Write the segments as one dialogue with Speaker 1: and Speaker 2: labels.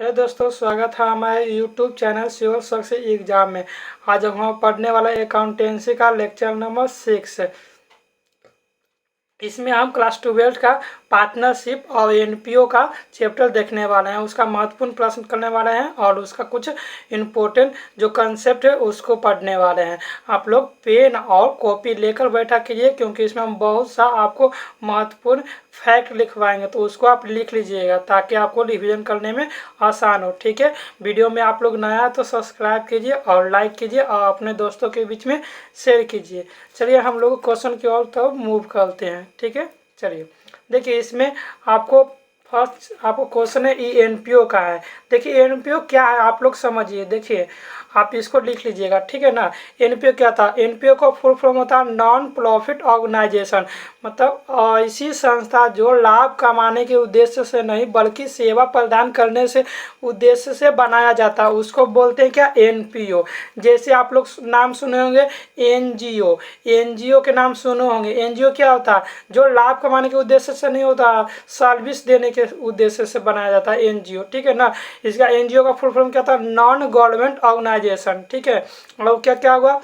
Speaker 1: है दोस्तों, स्वागत है हमारे YouTube channel civil service exam में। आज हम पढ़ने वाला अकाउंटेंसी का लेक्चर नंबर 6 है। इसमें हम क्लास 12 का पार्टनरशिप और एनपीओ का चैप्टर देखने वाले हैं। उसका महत्वपूर्ण प्रश्न करने वाले हैं और उसका कुछ इम्पोर्टेंट जो कंसेप्ट है उसको पढ़ने वाले हैं। आप लोग पेन और कॉपी लेकर बैठा कीजिए, क्योंकि इसमें हम बहुत सा आपको महत्वपूर्ण फैक्ट लिखवाएंगे, तो उसको आप लिख लीजिएगा ताकि आपको रिवीजन करने में आसान हो। ठीक है, वीडियो में आप लोग नया तो सब्सक्राइब कीजिए और लाइक कीजिए और अपने दोस्तों के बीच में शेयर कीजिए। चलिए हम लोग क्वेश्चन की ओर तो मूव करते हैं। ठीक है, चलिए देखिए, इसमें आपको फर्स्ट आपको क्वेश्चन है एनपीओ का है। देखिए एनपीओ क्या है आप लोग समझिए। देखिए आप इसको लिख लीजिएगा, ठीक है ना। एनपीओ क्या था? एनपीओ का फुल फॉर्म होता है नॉन प्रॉफिट ऑर्गेनाइजेशन, मतलब ऐसी संस्था जो लाभ कमाने के उद्देश्य से नहीं बल्कि सेवा प्रदान करने से उद्देश्य से बनाया जाता है, उसको बोलते हैं क्या? एनपीओ। जैसे आप लोग नाम सुने होंगे एनजीओ, एनजीओ के नाम सुने होंगे। एनजीओ क्या होता है? जो लाभ कमाने के उद्देश्य से नहीं होता, सर्विस देने के उद्देश्य से बनाया जाता है एनजीओ, ठीक है ना। इसका एनजीओ का फुल फॉर्म क्या था? नॉन गवर्नमेंट ऑर्गेनाइजेशन, ठीक है। और क्या क्या हुआ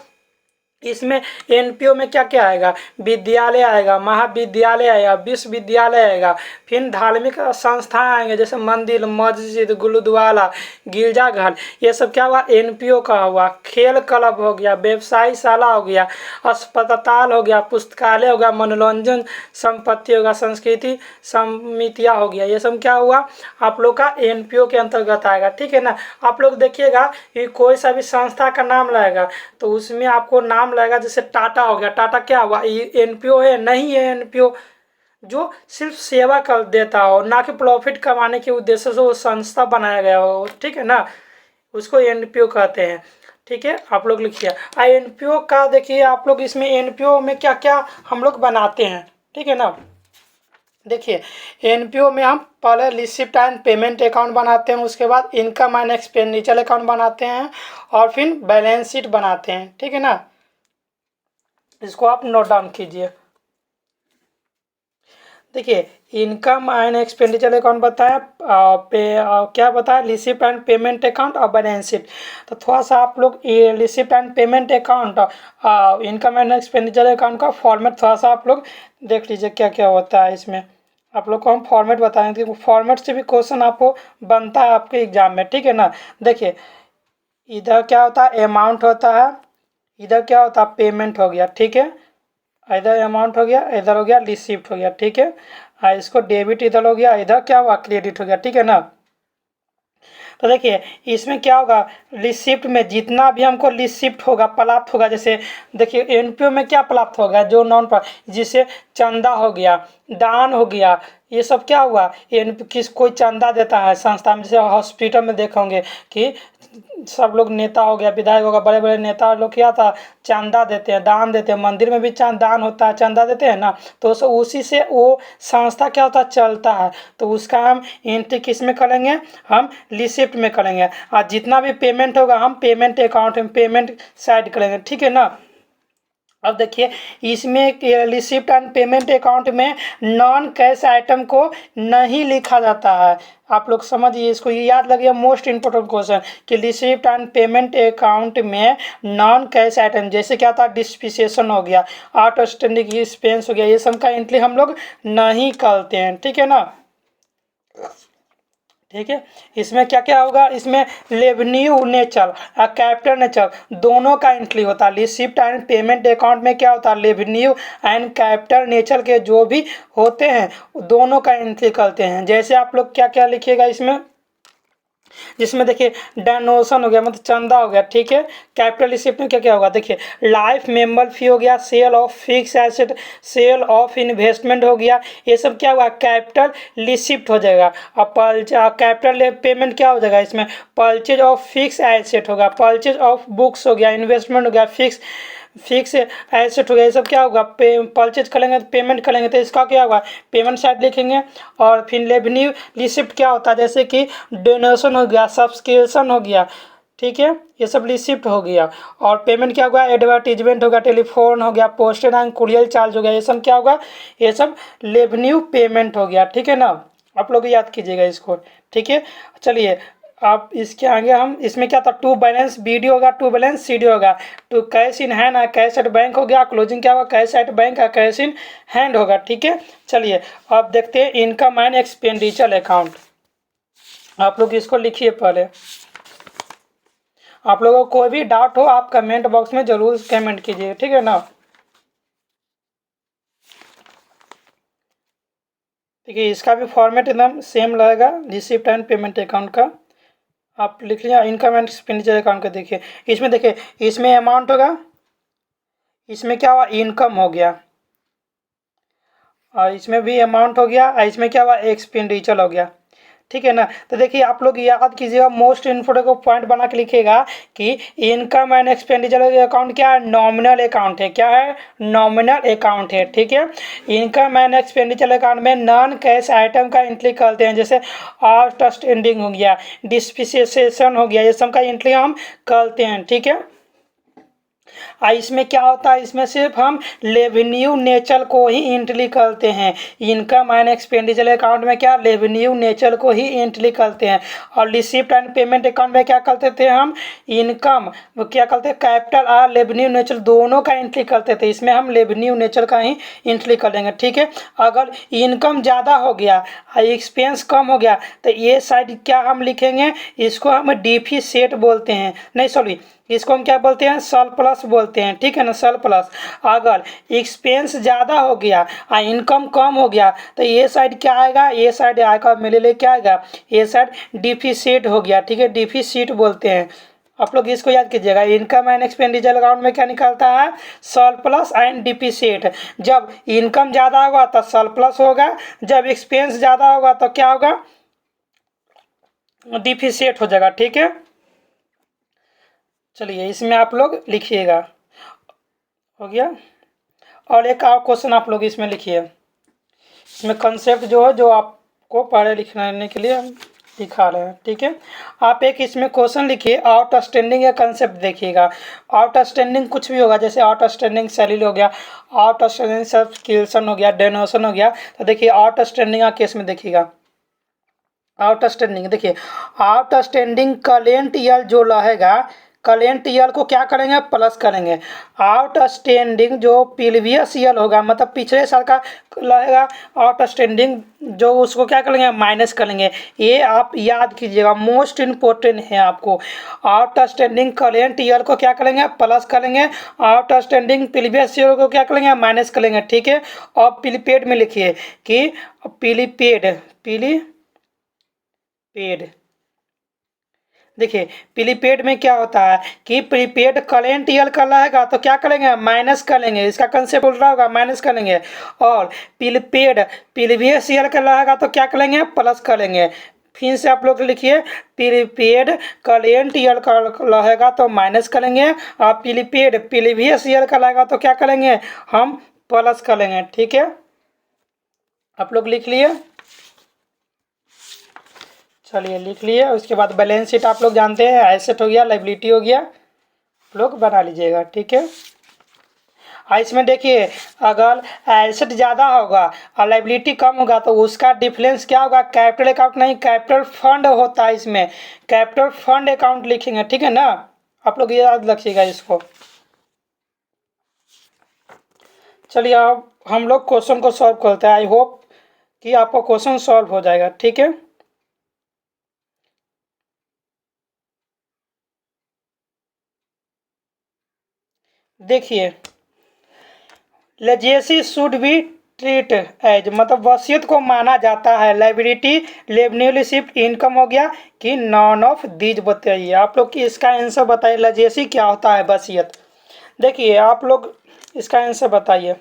Speaker 1: इसमें? एनपीओ में क्या क्या आएगा? विद्यालय आएगा, महाविद्यालय आएगा, विश्वविद्यालय आएगा, फिर धार्मिक संस्थाएं आएंगे जैसे मंदिर, मस्जिद, गुरुद्वारा, गिरजाघर, ये सब क्या हुआ? एनपीओ का हुआ। खेल क्लब हो गया, व्यवसायशाला हो गया, अस्पताल हो गया, पुस्तकालय हो गया, मनोरंजन संपत्ति होगा, संस्कृति समितियाँ हो गया, ये सब क्या हुआ? आप लोग का एनपीओ के अंतर्गत आएगा, ठीक है ना। आप लोग देखिएगा कि कोई सा भी संस्था का नाम लाएगा तो उसमें आपको नाम लगेगा। जैसे टाटा हो गया, टाटा क्या हुआ? ये एनपीओ है? नहीं है एनपीओ। जो सिर्फ सेवा कर देता हो, ना कि प्रॉफिट कमाने के उद्देश्य से वो संस्था बनाया गया हो, ठीक है ना, उसको एनपीओ कहते हैं। ठीक है, आप लोग लिखिए एनपीओ का। देखिए आप लोग इसमें एनपीओ में क्या क्या हम लोग बनाते हैं, ठीक है ना। देखिए एनपीओ में हम पहले रिसिप्ट एंड पेमेंट अकाउंट बनाते हैं, उसके बाद इनकम एंड एक्सपेंडिचर अकाउंट बनाते हैं और फिर बैलेंस शीट बनाते हैं, ठीक है ना। इसको आप नोट डाउन कीजिए। देखिए इनकम एंड एक्सपेंडिचर अकाउंट बताया, क्या बताया? रिसिप्ट एंड पेमेंट अकाउंट और बैलेंस शीट। तो थोड़ा सा आप लोग ये receipt and payment account, income and expenditure account का फॉर्मेट थोड़ा सा आप लोग देख लीजिए क्या क्या होता है इसमें। आप लोग को हम फॉर्मेट बताएंगे, फॉर्मेट से भी क्वेश्चन आपको बनता है आपके एग्जाम में, ठीक है ना। देखिए इधर क्या होता है? अमाउंट होता है, इधर क्या होता है? पेमेंट हो गया, ठीक है। इधर अमाउंट हो गया, इधर हो गया रिसिप्ट हो गया, ठीक है। इसको डेबिट इधर हो गया, इधर क्या हुआ? क्रेडिट हो गया, ठीक है ना। तो देखिए इसमें क्या होगा? रिसिप्ट में जितना भी हमको रिसिप्ट होगा प्राप्त होगा, जैसे देखिए एनपीओ में क्या प्राप्त होगा? जो नॉन, जिसे चंदा हो गया, दान हो गया, ये सब क्या हुआ? किस कोई चंदा देता है संस्था में, जैसे हॉस्पिटल में देखोगे कि सब लोग नेता हो गया, विधायक होगा, बड़े बड़े नेता लोग क्या था? चंदा देते हैं, दान देते हैं। मंदिर में भी दान होता है, चंदा देते हैं ना। तो उसी से वो संस्था क्या होता है? चलता है। तो उसका हम एंट्री किस में करेंगे? हम रिसिप्ट में करेंगे। और जितना भी पेमेंट होगा हम पेमेंट अकाउंट में पेमेंट साइड करेंगे, ठीक है ना। अब देखिए इसमें रिसिप्ट एंड पेमेंट अकाउंट में नॉन कैश आइटम को नहीं लिखा जाता है। आप लोग समझिए इसको, ये याद लगिए, मोस्ट इंपोर्टेंट क्वेश्चन कि रिसिप्ट एंड पेमेंट अकाउंट में नॉन कैश आइटम जैसे क्या था? डिस्पिसिएशन हो गया, आउटस्टैंडिंग एक्सपेंस हो गया, ये सब का एंट्री हम लोग नहीं करते हैं, ठीक है ना। ठीक है, इसमें क्या क्या होगा? इसमें रेवेन्यू नेचर और कैपिटल नेचर दोनों का एंट्री होता है। रिसिप्ट एंड पेमेंट अकाउंट में क्या होता है? रेवेन्यू एंड कैपिटल नेचर के जो भी होते हैं दोनों का एंट्री करते हैं। जैसे आप लोग क्या क्या लिखिएगा इसमें, जिसमें देखिए डोनेशन हो गया, मतलब चंदा हो गया, ठीक है। कैपिटल रिसिप्ट में क्या क्या होगा? देखिए लाइफ मेंबर फी हो गया, sale of fix asset, sale of investment हो गया, ये सब क्या हुआ? कैपिटल रिसिप्ट हो जाएगा। और कैपिटल पेमेंट क्या हो जाएगा इसमें? परचेज ऑफ फिक्स एसेट होगा, परचेज ऑफ बुक्स हो गया, इन्वेस्टमेंट हो गया, फिक्स एसेट हो गया, ये सब क्या होगा? परचेज करेंगे, पेमेंट करेंगे, तो इसका क्या होगा? पेमेंट साइड लिखेंगे। और फिर रेवेन्यू रिसिप्ट क्या होता है? जैसे कि डोनेशन हो गया, सब्सक्रिप्शन हो गया, ठीक है, ये सब रिसिप्ट हो गया। और पेमेंट क्या होगा? एडवर्टीजमेंट होगा, टेलीफोन हो गया, पोस्टल एंड कुरियर चार्ज हो गया, ये सब क्या होगा? ये सब रेवेन्यू पेमेंट हो गया, ठीक है ना। आप लोग याद कीजिएगा इसको, ठीक है। चलिए अब इसके आगे हम इसमें क्या था, टू बैलेंस BD होगा, टू बैलेंस CD होगा, to cash in hand cash at bank हो गया, क्लोजिंग क्या होगा, cash at bank cash in hand होगा। ठीक है, चलिए अब देखते हैं इनकम एंड एक्सपेंडिचर अकाउंट। आप लोग इसको लिखिए पहले। आप लोगों को कोई भी डाउट हो आप कमेंट बॉक्स में जरूर कमेंट कीजिए, ठीक है ना। देखिए इसका भी फॉर्मेट एकदम सेम रहेगा, रिसिप्ट एंड पेमेंट अकाउंट का। आप लिख लिया इनकम एंड एक्सपेंडिचर अकाउंट का। देखिए इसमें, देखिए इसमें अमाउंट होगा, इसमें क्या हुआ, इनकम हो गया, और इसमें भी अमाउंट हो गया, और इसमें क्या हुआ, एक्सपेंडिचर हो गया। ठीक है ना। तो देखिए आप लोग याद कीजिएगा, मोस्ट इम्पोर्टेंट को पॉइंट बना के लिखिएगा कि इनकम एंड एक्सपेंडिचर अकाउंट क्या है, नॉमिनल अकाउंट है। क्या है, नॉमिनल अकाउंट है। ठीक है, इनकम एंड एक्सपेंडिचर अकाउंट में नॉन कैश आइटम का एंट्री करते हैं, जैसे आउटस्टैंडिंग हो गया, डिप्रिसिएशन हो गया, ये सब का एंट्री हम करते हैं। ठीक है, इसमें क्या होता है, इसमें सिर्फ हम रेवेन्यू नेचर को ही एंट्री करते हैं। इनकम एंड एक्सपेंडिचर अकाउंट में क्या, रेवेन्यू नेचर को ही एंट्री करते हैं। और रिसिप्ट एंड पेमेंट अकाउंट में क्या करते थे हम, इनकम क्या करते, कैपिटल और रेवेन्यू नेचर दोनों का एंट्री करते थे। इसमें हम रेवेन्यू नेचर का ही एंट्री करेंगे। ठीक है, अगर इनकम ज़्यादा हो गया और एक्सपेंस कम हो गया तो ये साइड क्या हम लिखेंगे, इसको हम डिफिसिट बोलते हैं, नहीं सॉरी, इसको हम क्या बोलते हैं, सरप्लस बोलते हैं। ठीक है ना, सरप्लस। अगर एक्सपेंस ज़्यादा हो गया और इनकम कम हो गया तो ये साइड क्या आएगा, ये साइड आएगा मेरे लिए क्या आएगा, ये साइड डिफिसिट हो गया। ठीक है, डिफिसिट बोलते हैं। आप लोग इसको याद कीजिएगा, इनकम एंड एक्सपेंडिचर अकाउंट में क्या निकलता है, सरप्लस एंड डिफिसिट। जब इनकम ज़्यादा होगा तो सरप्लस होगा, जब एक्सपेंस ज़्यादा होगा तो क्या होगा, डिफिसिट हो जाएगा। ठीक है, चलिए इसमें आप लोग लिखिएगा, हो गया। और एक और क्वेश्चन आप लोग इसमें लिखिए, इसमें कंसेप्ट जो है, जो आपको पढ़े लिखने के लिए हम दिखा रहे हैं। ठीक है, आप एक इसमें क्वेश्चन लिखिए, आउटस्टैंडिंग या कंसेप्ट देखिएगा। आउटस्टैंडिंग कुछ भी होगा, जैसे आउटस्टैंडिंग सैलरी हो गया, आउटस्टैंडिंग सब्सक्रिप्शन हो गया, डोनेशन हो गया। तो देखिए आउटस्टैंडिंग का केस में देखिएगा, आउटस्टैंडिंग देखिए, आउटस्टैंडिंग करेंट ईयर जो रहेगा, करेंट ईयर को क्या करेंगे, प्लस करेंगे। आउटस्टैंडिंग जो प्रीवियस ईयर होगा, मतलब पिछले साल का रहेगा, आउटस्टैंडिंग जो उसको क्या करेंगे, माइनस करेंगे। ये आप याद कीजिएगा, मोस्ट इम्पोर्टेंट है आपको। आउटस्टैंडिंग करेंट ईयर को क्या करेंगे, प्लस करेंगे, आउटस्टैंडिंग प्रीवियस ईयर को क्या करेंगे, माइनस करेंगे। ठीक है, और प्रीपेड में लिखिए कि प्रीपेड देखिए प्रीपेड में क्या होता है कि प्रीपेड करेंट ईयर का रहेगा तो क्या करेंगे, माइनस करेंगे, इसका कंसेप्ट उल्टा होगा, माइनस करेंगे। और प्रीपेड प्रीवियस ईयर का रहेगा तो क्या करेंगे, प्लस करेंगे। फिर से आप लोग लिखिए, प्रीपेड करेंट ईयर का रहेगा तो माइनस करेंगे, और प्रीपेड प्रीवियस ईयर का रहेगा तो क्या करेंगे, हम प्लस करेंगे। ठीक है, आप लोग लिख लिए, चलिए लिख लिए। उसके बाद बैलेंस शीट आप लोग जानते हैं, एसेट हो गया, लायबिलिटी हो गया, आप लोग बना लीजिएगा। ठीक है, इसमें देखिए अगर एसेट ज़्यादा होगा और लायबिलिटी कम होगा तो उसका डिफरेंस क्या होगा, कैपिटल अकाउंट नहीं, कैपिटल फंड होता है। इसमें कैपिटल फंड अकाउंट लिखेंगे। ठीक है ना, आप लोग याद रखिएगा इसको। चलिए अब हम लोग क्वेश्चन को सॉल्व करते हैं। आई होप कि आपको क्वेश्चन सॉल्व हो जाएगा। ठीक है, देखिए legacy should be treat as, मतलब वसीयत को माना जाता है। लायबिलिटी रेवेन्यूशिप इनकम हो गया कि नॉन ऑफ दीज, बताइए आप लोग कि इसका आंसर बताइए, लेजेसी क्या होता है, वसीयत। देखिए आप लोग इसका आंसर बताइए।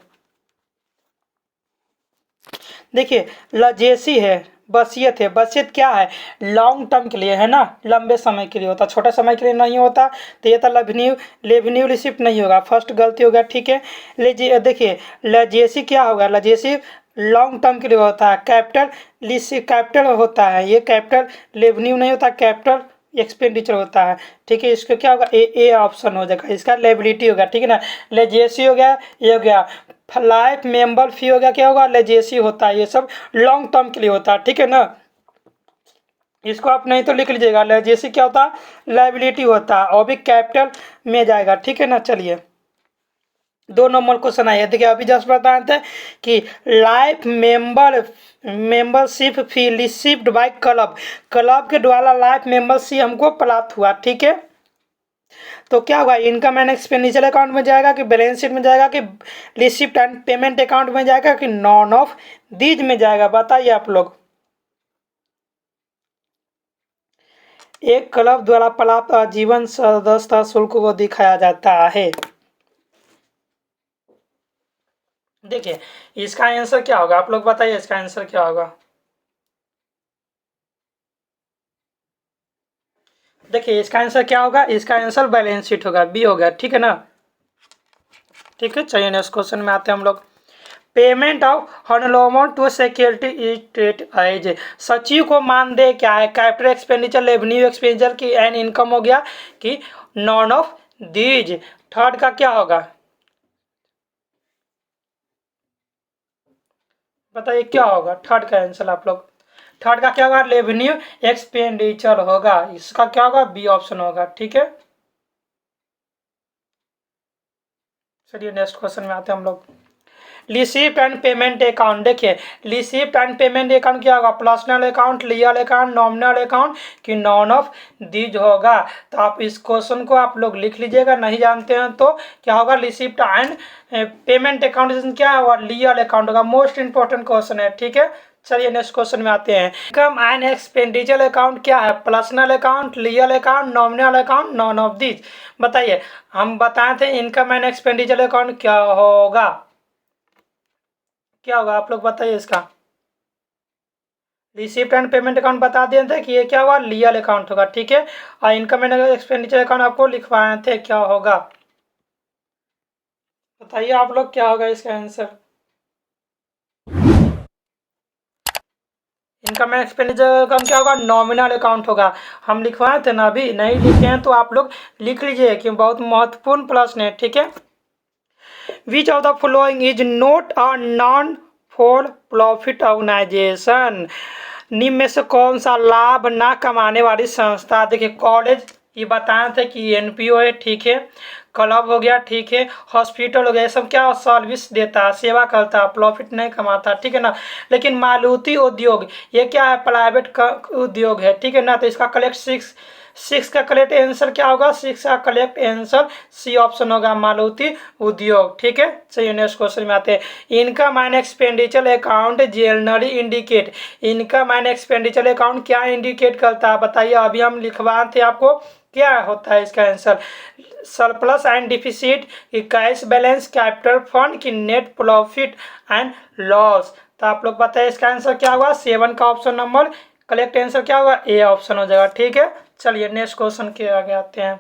Speaker 1: देखिए लजेसी है, वसीयत है। वसीयत क्या है, लॉन्ग टर्म के लिए है ना, लंबे समय के लिए होता, छोटा समय के लिए नहीं होता। तो ये तो रेवेन्यू रिसिप्ट नहीं होगा, फर्स्ट गलती होगा। ठीक है, देखिए लजेसी क्या होगा, लजेसी लॉन्ग टर्म के लिए होता है। कैपिटल होता है, ये कैपिटल रेवेन्यू नहीं होता, कैपिटल एक्सपेंडिचर होता है। ठीक है, इसको क्या होगा, ए ऑप्शन हो जाएगा, इसका लायबिलिटी होगा। ठीक है ना, लेजेसी हो गया, ये हो गया। लाइफ मेंबर फी हो गया, क्या होगा, लेजेसी होता है। ये सब लॉन्ग टर्म के लिए होता है। ठीक है ना, इसको आप नहीं तो लिख लीजिएगा, जैसे क्या होता है लायबिलिटी होता है और भी कैपिटल में जाएगा, ठीक है ना। चलिए 2 नंबर क्वेश्चन आइए, देखिए अभी जस्ट बताए थे कि life membership fee received by club, club के द्वारा लाइफ मेंबरशिप हमको प्राप्त हुआ, ठीक है। तो क्या होगा, इनकम एंड एक्सपेंडिचर अकाउंट में जाएगा कि बैलेंस शीट में जाएगा कि रिसिप्ट एंड पेमेंट अकाउंट में जाएगा कि नॉन ऑफ दीज में जाएगा, बताइए आप लोग। एक क्लब द्वारा प्राप्त आजीवन सदस्यता शुल्क को दिखाया जाता है। देखिए इसका आंसर क्या होगा, आप लोग बताइए इसका आंसर क्या होगा। देखिए इसका आंसर क्या होगा, इसका आंसर बैलेंस शीट होगा, बी होगा, ठीक है ना। ठीक है, चलिए नेक्स्ट क्वेश्चन में आते हैं हम लोग। Payment of honorarium to security state as, सचिव को मानदेय क्या है, कैपिटल एक्सपेंडिचर, रेवेन्यू एक्सपेंडिचर की एंड इनकम हो गया कि नॉन ऑफ दीज। थर्ड का क्या होगा, बताइए क्या होगा थर्ड का आंसर आप लोग। थर्ड का क्या होगा, रेवेन्यू एक्सपेंडिचर होगा, इसका क्या होगा, बी ऑप्शन होगा, ठीक है। चलिए नेक्स्ट क्वेश्चन में आते हैं हम लोग। रिसिप्ट एंड पेमेंट अकाउंट, देखिए रिसिप्ट एंड पेमेंट अकाउंट क्या होगा, personal account, real account, nominal account कि नॉन ऑफ दीज होगा। तो आप इस क्वेश्चन को आप लोग लिख लीजिएगा, नहीं जानते हैं तो क्या होगा, रिसिप्ट एंड पेमेंट अकाउंट क्या होगा, रियल अकाउंट होगा। मोस्ट इंपॉर्टेंट क्वेश्चन है, ठीक है। चलिए नेक्स्ट क्वेश्चन में आते हैं। इनकम एंड एक्सपेंडिचर अकाउंट क्या है, personal account, real account, nominal account, non of these. बताइए, हम बताए थे इनकम एंड एक्सपेंडिचर अकाउंट क्या होगा, क्या होगा आप लोग बताइए इसका। रिसिप्ट एंड पेमेंट अकाउंट बता दिए थे कि ये क्या होगा, रियल अकाउंट होगा, ठीक है। और इनकम एंड एक्सपेंडिचर अकाउंट आपको लिखवाए थे, क्या होगा बताइए आप लोग, क्या होगा इसका answer. Income and expenditure account क्या होगा, नॉमिनल अकाउंट होगा। हम लिखवाए थे ना, अभी नहीं लिखे हैं तो आप लोग लिख लीजिए कि बहुत महत्वपूर्ण प्रश्न है, ठीक है। Which of the following is not a non for profit organisation, निम्न में से कौन सा लाभ ना कमाने वाली संस्था। देखिए कॉलेज ये बताए थे कि एनपीओ है, ठीक है। क्लब हो गया, ठीक है। हॉस्पिटल हो गया, ये सब क्या सर्विस देता है, सेवा करता है, प्रॉफिट नहीं कमाता, ठीक है ना। लेकिन मारुति उद्योग ये क्या है, प्राइवेट उद्योग है, ठीक है ना। तो इसका कलेक्ट सिक्स का कलेक्ट आंसर क्या होगा, सिक्स का कलेक्ट आंसर सी ऑप्शन होगा, मारुति उद्योग, ठीक है। चलिए नेक्स्ट क्वेश्चन में आते हैं। Income and expenditure account generally indicate, income and expenditure account क्या इंडिकेट करता है, बताइए। अभी हम लिखवाए थे आपको, क्या होता है इसका आंसर, सरप्लस एंड डिफिसिट की कैश बैलेंस, कैपिटल फंड की नेट प्रॉफिट एंड लॉस। तो आप लोग बताइए इसका आंसर क्या होगा, 7 का ऑप्शन नंबर करेक्ट आंसर क्या होगा, ए ऑप्शन हो जाएगा, ठीक है। चलिए नेक्स्ट क्वेश्चन के आगे आते हैं।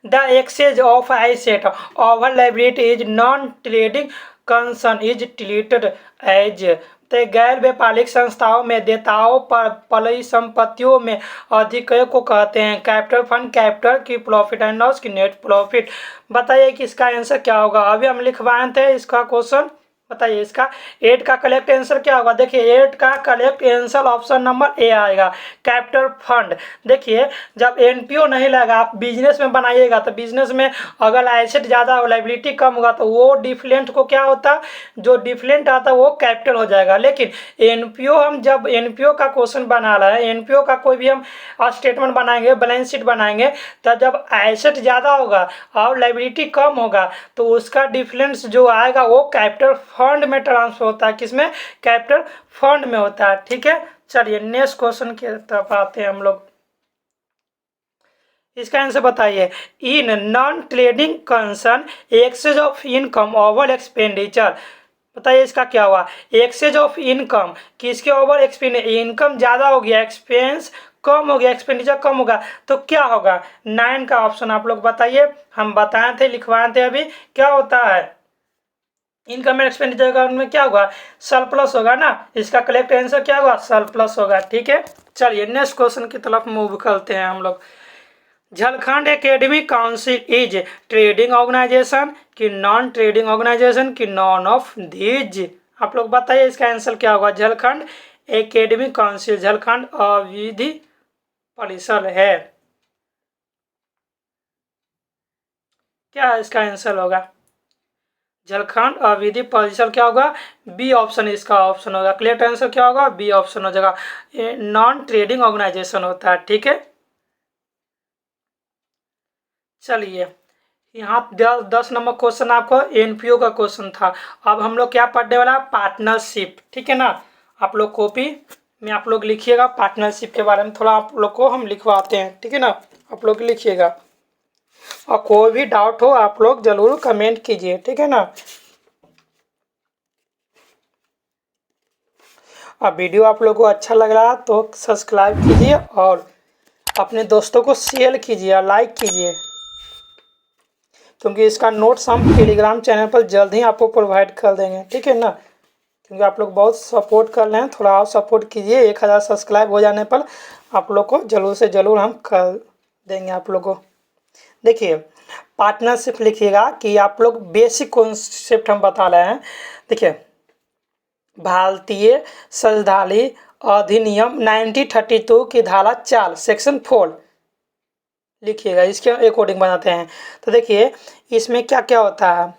Speaker 1: The exchange of asset over liability is non trading concern is treated as, तो गैर व्यापारिक संस्थाओं में देताओं पर परिसंपत्तियों में अधिकय को कहते हैं, कैपिटल फंड, कैपिटल की प्रॉफिट एंड लॉस की नेट प्रॉफिट। बताइए कि इसका आंसर क्या होगा, अभी हम लिखवाए थे इसका क्वेश्चन, बताइए इसका 8 का करेक्ट आंसर क्या होगा। देखिए 8 का correct answer option number A आएगा, कैपिटल फंड। देखिए जब एनपीओ नहीं लगा, आप बिजनेस में बनाइएगा तो बिजनेस में अगर एसेट ज़्यादा हो, लायबिलिटी कम होगा तो वो डिफलेंट को क्या होता, जो डिफलेंट आता है वो कैपिटल हो जाएगा। लेकिन एनपीओ, हम जब एनपीओ का क्वेश्चन बना रहे हैं, एनपीओ का कोई भी हम स्टेटमेंट बनाएंगे, बैलेंस शीट बनाएंगे, तो जब एसेट ज़्यादा होगा और लायबिलिटी कम होगा तो उसका डिफरेंस जो आएगा वो कैपिटल फंड में ट्रांसफर होता है, किसमें, कैपिटल फंड में होता है, ठीक है। चलिए नेक्स्ट क्वेश्चन की तरफ आते हैं हम लोग। इसका आंसर बताइए। In non trading concern exchange of income over expenditure, बताइए इसका क्या हुआ, एक्सचेंज ऑफ इनकम किसके ओवर एक्सपेंडिचर, इनकम ज़्यादा हो गया, एक्सपेंस कम हो गया, एक्सपेंडिचर कम होगा, तो क्या होगा, 9 का ऑप्शन आप लोग बताइए। हम बताए थे, लिखवाए थे अभी, क्या होता है इनकम एंड एक्सपेंडिचर अकाउंट में, क्या होगा, सरप्लस होगा ना। इसका करेक्ट आंसर क्या होगा, सरप्लस होगा, ठीक है। चलिए नेक्स्ट क्वेश्चन की तरफ मूव करते हैं हम लोग। Jharkhand academic council is trading organisation कि नॉन ट्रेडिंग ऑर्गेनाइजेशन कि नॉन ऑफ दीज, आप लोग बताइए इसका आंसर क्या होगा। झारखंड एकेडमिक काउंसिल झारखंड अविधि परिषद है। क्या इसका आंसर होगा? झारखंड अविधि परिषद क्या होगा? बी ऑप्शन इसका ऑप्शन होगा। करेक्ट आंसर क्या होगा? बी ऑप्शन हो जाएगा। नॉन ट्रेडिंग ऑर्गेनाइजेशन होता है। ठीक है, चलिए यहाँ 10 नंबर क्वेश्चन आपको एनपीओ का क्वेश्चन था। अब हम लोग क्या पढ़ने वाला? पार्टनरशिप। ठीक है ना, आप लोग कॉपी में आप लोग लिखिएगा पार्टनरशिप के बारे में, थोड़ा आप लोग को हम लिखवाते हैं। ठीक है ना, आप लोग लिखिएगा और कोई भी डाउट हो आप लोग जरूर कमेंट कीजिए। ठीक है ना, अब वीडियो आप लोग को अच्छा लग रहा तो सब्सक्राइब कीजिए और अपने दोस्तों को शेयर कीजिए, लाइक कीजिए, क्योंकि इसका नोट्स हम टेलीग्राम चैनल पर जल्द ही आपको प्रोवाइड कर देंगे। ठीक है ना, क्योंकि आप लोग बहुत सपोर्ट कर रहे हैं, थोड़ा और सपोर्ट कीजिए। 1000 सब्सक्राइब हो जाने पर आप लोग को जरूर से जरूर हम कर देंगे आप लोग को। देखिए पार्टनरशिप लिखिएगा कि आप लोग बेसिक कॉन्सेप्ट हम बता रहे हैं। देखिए भारतीय संविधान अधिनियम 1932 की धारा 4 सेक्शन 4 लिखिएगा, इसके अकॉर्डिंग बनाते हैं। तो देखिए इसमें क्या क्या होता है।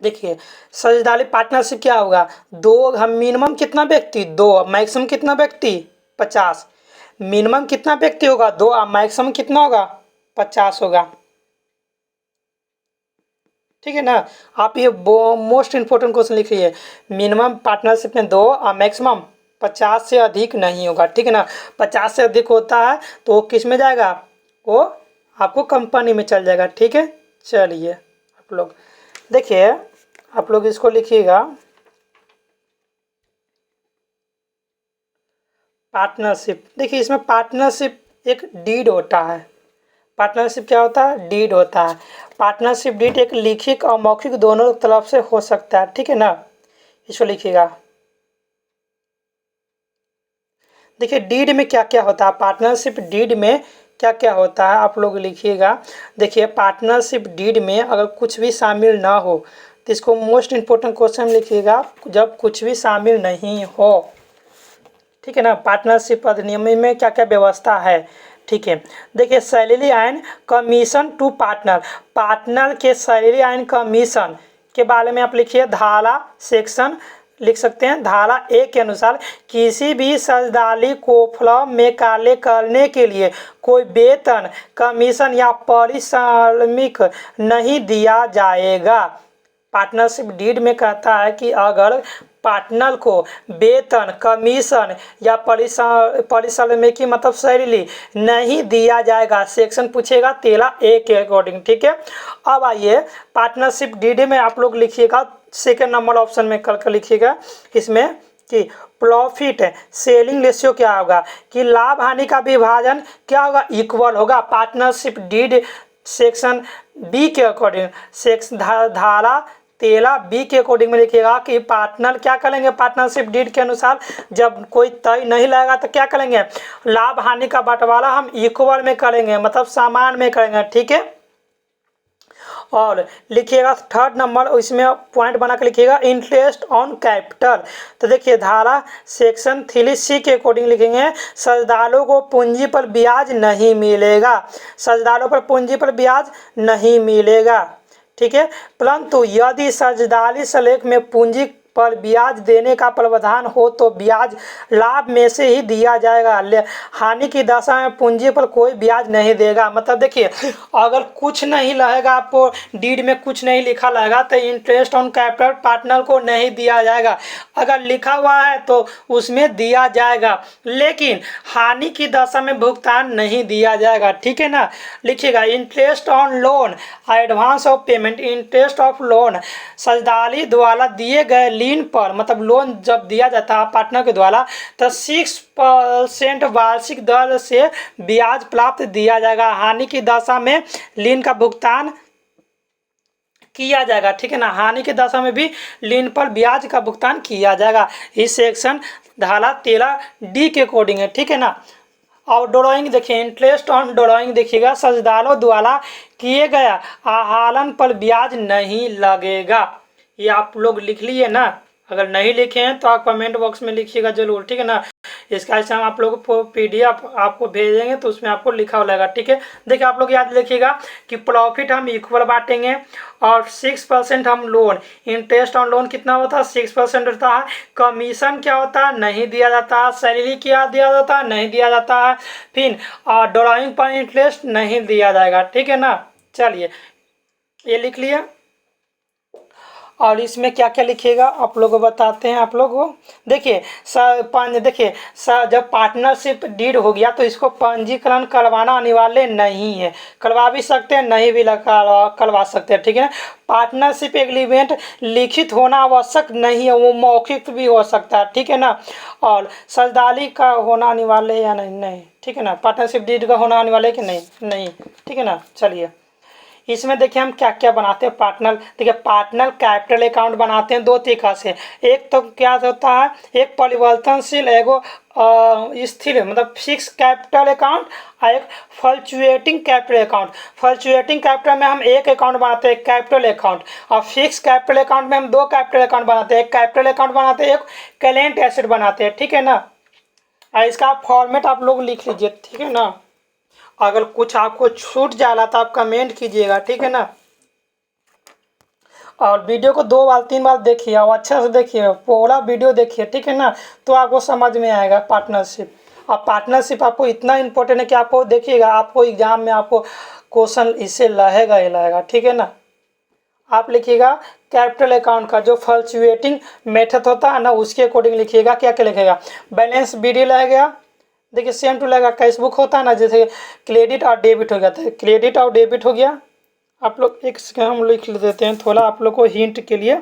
Speaker 1: देखिए साझेदारी पार्टनरशिप क्या होगा? दो, हम मिनिमम कितना व्यक्ति? 2, मैक्सिमम कितना व्यक्ति? 50। मिनिमम कितना व्यक्ति होगा? 2 और मैक्सिमम कितना होगा? 50 होगा। ठीक है ना, आप ये मोस्ट इंपोर्टेंट क्वेश्चन लिख रही है। मिनिमम पार्टनरशिप में 2 और मैक्सिमम 50 से अधिक नहीं होगा। ठीक है ना, 50 से अधिक होता है तो वो किस में जाएगा? वो आपको कंपनी में चल जाएगा। ठीक है, चलिए आप लोग देखिए, आप लोग इसको लिखिएगा पार्टनरशिप। देखिए इसमें पार्टनरशिप एक डीड होता है। पार्टनरशिप क्या होता है? डीड होता है। पार्टनरशिप डीड एक लिखित और मौखिक दोनों तरफ से हो सकता है। ठीक है ना, इसको लिखिएगा। देखिए डीड में क्या क्या होता है, पार्टनरशिप डीड में क्या क्या होता है आप लोग लिखिएगा। देखिए पार्टनरशिप डीड में अगर कुछ भी शामिल ना हो तो इसको मोस्ट इम्पोर्टेंट क्वेश्चन लिखिएगा, जब कुछ भी शामिल नहीं हो। ठीक है ना, पार्टनरशिप अधिनियम में क्या क्या व्यवस्था है। ठीक है, देखिए salary and commission to partner, partner के सैलरी एंड कमीशन के बारे में आप लिखिए। धारा सेक्शन लिख सकते हैं, धारा 1 के अनुसार किसी भी साझेदारी को फर्म में कार्य करने के लिए कोई वेतन, कमीशन या पारिश्रमिक नहीं दिया जाएगा। पार्टनरशिप डीड में कहता है कि अगर पार्टनर को वेतन, कमीशन या पारिश्रमिक की मतलब सैलरी नहीं दिया जाएगा। सेक्शन पूछेगा 13A के अकॉर्डिंग। ठीक है, अब आइए पार्टनरशिप डीड में आप लोग लिखिएगा, सेकेंड नंबर ऑप्शन में करके लिखिएगा इसमें कि प्रॉफिट सेलिंग रेशियो क्या होगा, कि लाभ हानि का विभाजन क्या होगा? इक्वल होगा। पार्टनरशिप डीड सेक्शन बी के अकॉर्डिंग, सेक्शन धारा 13B के अकॉर्डिंग में लिखिएगा कि पार्टनर क्या करेंगे? पार्टनरशिप डीड के अनुसार जब कोई तय नहीं लगेगा तो क्या करेंगे? लाभ हानि का बंटवारा हम इक्वल में करेंगे, मतलब समान में करेंगे। ठीक है, और लिखिएगा थर्ड नंबर, इसमें पॉइंट बना के लिखिएगा इंटरेस्ट ऑन कैपिटल। तो देखिए धारा सेक्शन 3C के अकॉर्डिंग लिखेंगे साझेदारों को पूंजी पर ब्याज नहीं मिलेगा, साझेदारों पर पूंजी पर ब्याज नहीं मिलेगा। ठीक है, परंतु यदि साझेदारी सलेख में पूंजी पर ब्याज देने का प्रावधान हो तो ब्याज लाभ में से ही दिया जाएगा। हानि की दशा में पूंजी पर कोई ब्याज नहीं देगा। मतलब देखिए अगर कुछ नहीं रहेगा, आपको डीड में कुछ नहीं लिखा रहेगा तो इंटरेस्ट ऑन कैपिटल पार्टनर को नहीं दिया जाएगा। अगर लिखा हुआ है तो उसमें दिया जाएगा, लेकिन हानि की दशा में भुगतान नहीं दिया जाएगा। ठीक है ना, लिखिएगा interest on loan, advance of payment, interest of loan साझेदारी द्वारा दिए गए लीन पर, मतलब लोन जब दिया जाता है पार्टनर के द्वारा तो 6% वार्षिक दर से ब्याज प्राप्त दिया जाएगा। हानि की दशा में लीन का भुगतान किया जाएगा। ठीक है ना, हानि की दशा में भी लीन पर ब्याज का भुगतान किया जाएगा। इस सेक्शन धारा 13D के अकॉर्डिंग है। ठीक है ना, और ड्रॉइंग देखिए, इंटरेस्ट ऑन ड्रॉइंग देखिएगा साझेदारों द्वारा किए गया आहरण पर ब्याज नहीं लगेगा। ये आप लोग लिख लिए ना, अगर नहीं लिखे हैं तो आप कमेंट बॉक्स में लिखिएगा जरूर, ठीक है ना। इसका ऐसे हम आप लोगों को PDF आपको भेजेंगे तो उसमें आपको लिखा हुआ रहेगा, ठीक है। देखिए आप लोग याद रखिएगा कि प्रॉफिट हम इक्वल बांटेंगे और 6% हम लोन, इंटरेस्ट ऑन लोन कितना होता है 6% होता है। कमीशन क्या होता है नहीं दिया जाता है। सैलरी क्या दिया जाता है नहीं दिया जाता है। फिर ड्राइंग पर इंटरेस्ट नहीं दिया जाएगा, ठीक है ना। चलिए ये लिख लिया और इसमें क्या क्या लिखिएगा आप लोगों को बताते हैं आप लोग को। देखिए देखिए जब पार्टनरशिप डीड हो गया तो इसको पंजीकरण करवाना अनिवार्य नहीं है, करवा भी सकते हैं नहीं भी करवा सकते हैं, ठीक है ना। पार्टनरशिप एग्रीमेंट लिखित होना आवश्यक नहीं है, वो मौखिक भी हो सकता है, ठीक है ना। और साझेदारी का होना अनिवार्य है या नहीं, ठीक है ना। पार्टनरशिप डीड का होना अनिवार्य है कि नहीं, ठीक है ना। चलिए इसमें देखिए हम क्या क्या बनाते हैं। पार्टनर देखिए पार्टनर कैपिटल अकाउंट बनाते हैं दो तरीका से। एक तो क्या होता है, एक परिवर्तनशील एगो स्थिर मतलब फिक्स कैपिटल अकाउंट और एक fluctuating capital account. Fluctuating capital में हम एक अकाउंट बनाते हैं कैपिटल अकाउंट, और फिक्स कैपिटल अकाउंट में हम दो कैपिटल अकाउंट बनाते हैं, एक कैपिटल अकाउंट बनाते हैं एक करेंट एसेट बनाते हैं, ठीक है ना। और इसका फॉर्मेट आप लोग लिख लीजिए, ठीक है ना। अगर कुछ आपको छूट जाला तो आप कमेंट कीजिएगा, ठीक है ना। और वीडियो को 2 बार 3 बार देखिए और अच्छा से देखिए, पूरा वीडियो देखिए, ठीक है ना। तो आपको समझ में आएगा पार्टनरशिप। और पार्टनरशिप आपको इतना इम्पोर्टेंट है कि आपको देखिएगा आपको एग्जाम में आपको क्वेश्चन इससे रहेगा ही रहेगा, ठीक है ना। आप लिखिएगा कैपिटल अकाउंट का जो फ्लक्चुएटिंग मेथड होता है ना उसके अकॉर्डिंग लिखिएगा क्या क्या लिखेगा। बैलेंस BD लगेगा, देखिए सेम टू लगेगा कैश बुक होता है ना, जैसे क्रेडिट और डेबिट हो गया था, क्रेडिट और डेबिट हो गया। आप लोग एक हम लिख देते हैं थोड़ा आप लोग को हिंट के लिए।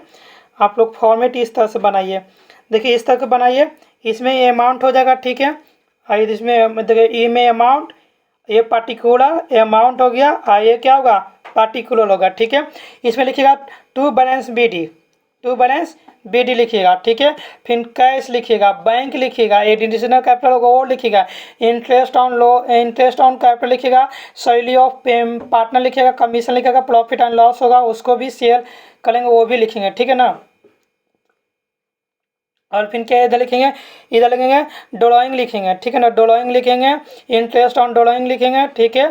Speaker 1: आप लोग फॉर्मेट इस तरह से बनाइए, देखिए इस तरह से बनाइए। इसमें अमाउंट हो जाएगा, ठीक है। और इसमें देखिए ई में अमाउंट, ये पार्टिकुलर अमाउंट हो गया और ये क्या होगा पार्टिकुलर होगा, ठीक है। इसमें लिखिएगा टू बैलेंस BD लिखिएगा, ठीक है। फिर कैश लिखिएगा, बैंक लिखिएगा, एडिशनल कैपिटल होगा वो लिखिएगा, इंटरेस्ट ऑन कैपिटल लिखिएगा, सैलरी ऑफ पार्टनर लिखिएगा, कमीशन लिखिएगा, प्रॉफिट एंड लॉस होगा उसको भी शेयर करेंगे वो भी लिखेंगे, ठीक है ना। और फिर क्या इधर लिखेंगे, इधर लिखेंगे ड्राइंग लिखेंगे, ठीक है ना। ड्राइंग लिखेंगे, इंटरेस्ट ऑन ड्राइंग लिखेंगे, ठीक है।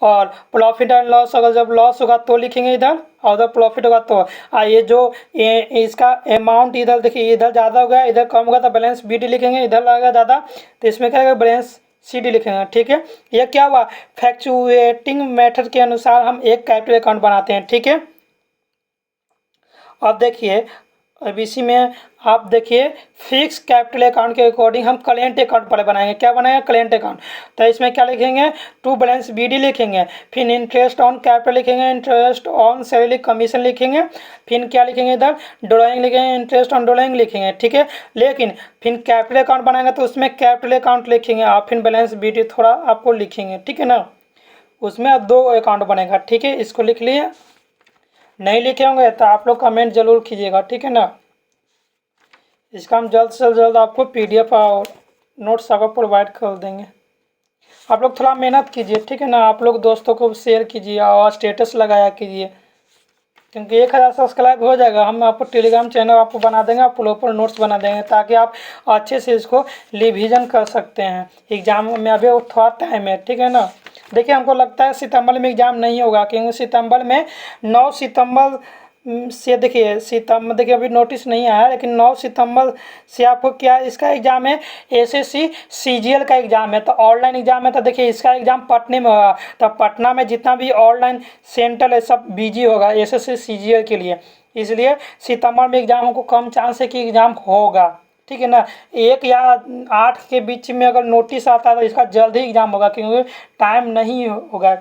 Speaker 1: और प्रॉफिट एंड लॉस अगर जब लॉस होगा तो लिखेंगे इधर, और उधर प्रॉफिट होगा तो। ये जो इसका अमाउंट इधर देखिए इधर ज़्यादा होगा इधर कम होगा तो बैलेंस BD लिखेंगे, इधर लगेगा ज़्यादा तो इसमें क्या होगा बैलेंस CD लिखेंगे, ठीक है। ये क्या हुआ फ्लक्चुएटिंग मेथड के अनुसार हम एक कैपिटल अकाउंट बनाते हैं, ठीक है। अब देखिए अब इसी में आप देखिए फिक्स कैपिटल अकाउंट के अकॉर्डिंग हम करेंट अकाउंट पर बनाएंगे, क्या बनाएंगे करेंट अकाउंट। तो इसमें क्या लिखेंगे टू बैलेंस BD लिखेंगे, फिर इंटरेस्ट ऑन कैपिटल लिखेंगे, इंटरेस्ट ऑन सैलरी कमीशन लिखेंगे, फिर क्या लिखेंगे इधर ड्राइंग लिखेंगे, इंटरेस्ट ऑन ड्राइंग लिखेंगे, ठीक है। लेकिन फिर कैपिटल अकाउंट बनाएंगे तो उसमें कैपिटल अकाउंट लिखेंगे और फिर बैलेंस BD थोड़ा आपको लिखेंगे, ठीक है ना। उसमें अब 2 अकाउंट बनेगा, ठीक है। इसको लिख लिए, नहीं लिखे होंगे तो आप लोग कमेंट जरूर कीजिएगा, ठीक है ना। इसका हम जल्द से जल्द आपको PDF और नोट्स आपको प्रोवाइड कर देंगे। आप लोग थोड़ा मेहनत कीजिए, ठीक है ना। आप लोग दोस्तों को शेयर कीजिए और स्टेटस लगाया कीजिए, क्योंकि 1000 सब्सक्राइब हो जाएगा हम आपको टेलीग्राम चैनल आपको बना देंगे, आप प्रॉपर नोट्स बना देंगे ताकि आप अच्छे से इसको रिवीजन कर सकते हैं। एग्ज़ाम में अभी थोड़ा टाइम है, ठीक है ना। देखिए हमको लगता है सितंबर में एग्ज़ाम नहीं होगा, क्योंकि सितंबर में 9 सितंबर से देखिए सितंबर देखिए अभी नोटिस नहीं आया, लेकिन 9 सितंबर से आपको क्या इसका एग्ज़ाम है SSC CGL का एग्ज़ाम है, तो ऑनलाइन एग्ज़ाम है। तो देखिए इसका एग्ज़ाम पटने में होगा, तो पटना में जितना भी ऑनलाइन सेंटर है सब बिजी होगा SSC CGL के लिए, इसलिए सितंबर में एग्ज़ाम को कम चांस है कि एग्ज़ाम होगा, ठीक है ना। 1 या 8 के बीच में अगर नोटिस आता है तो इसका जल्द ही एग्ज़ाम होगा, क्योंकि टाइम नहीं होगा,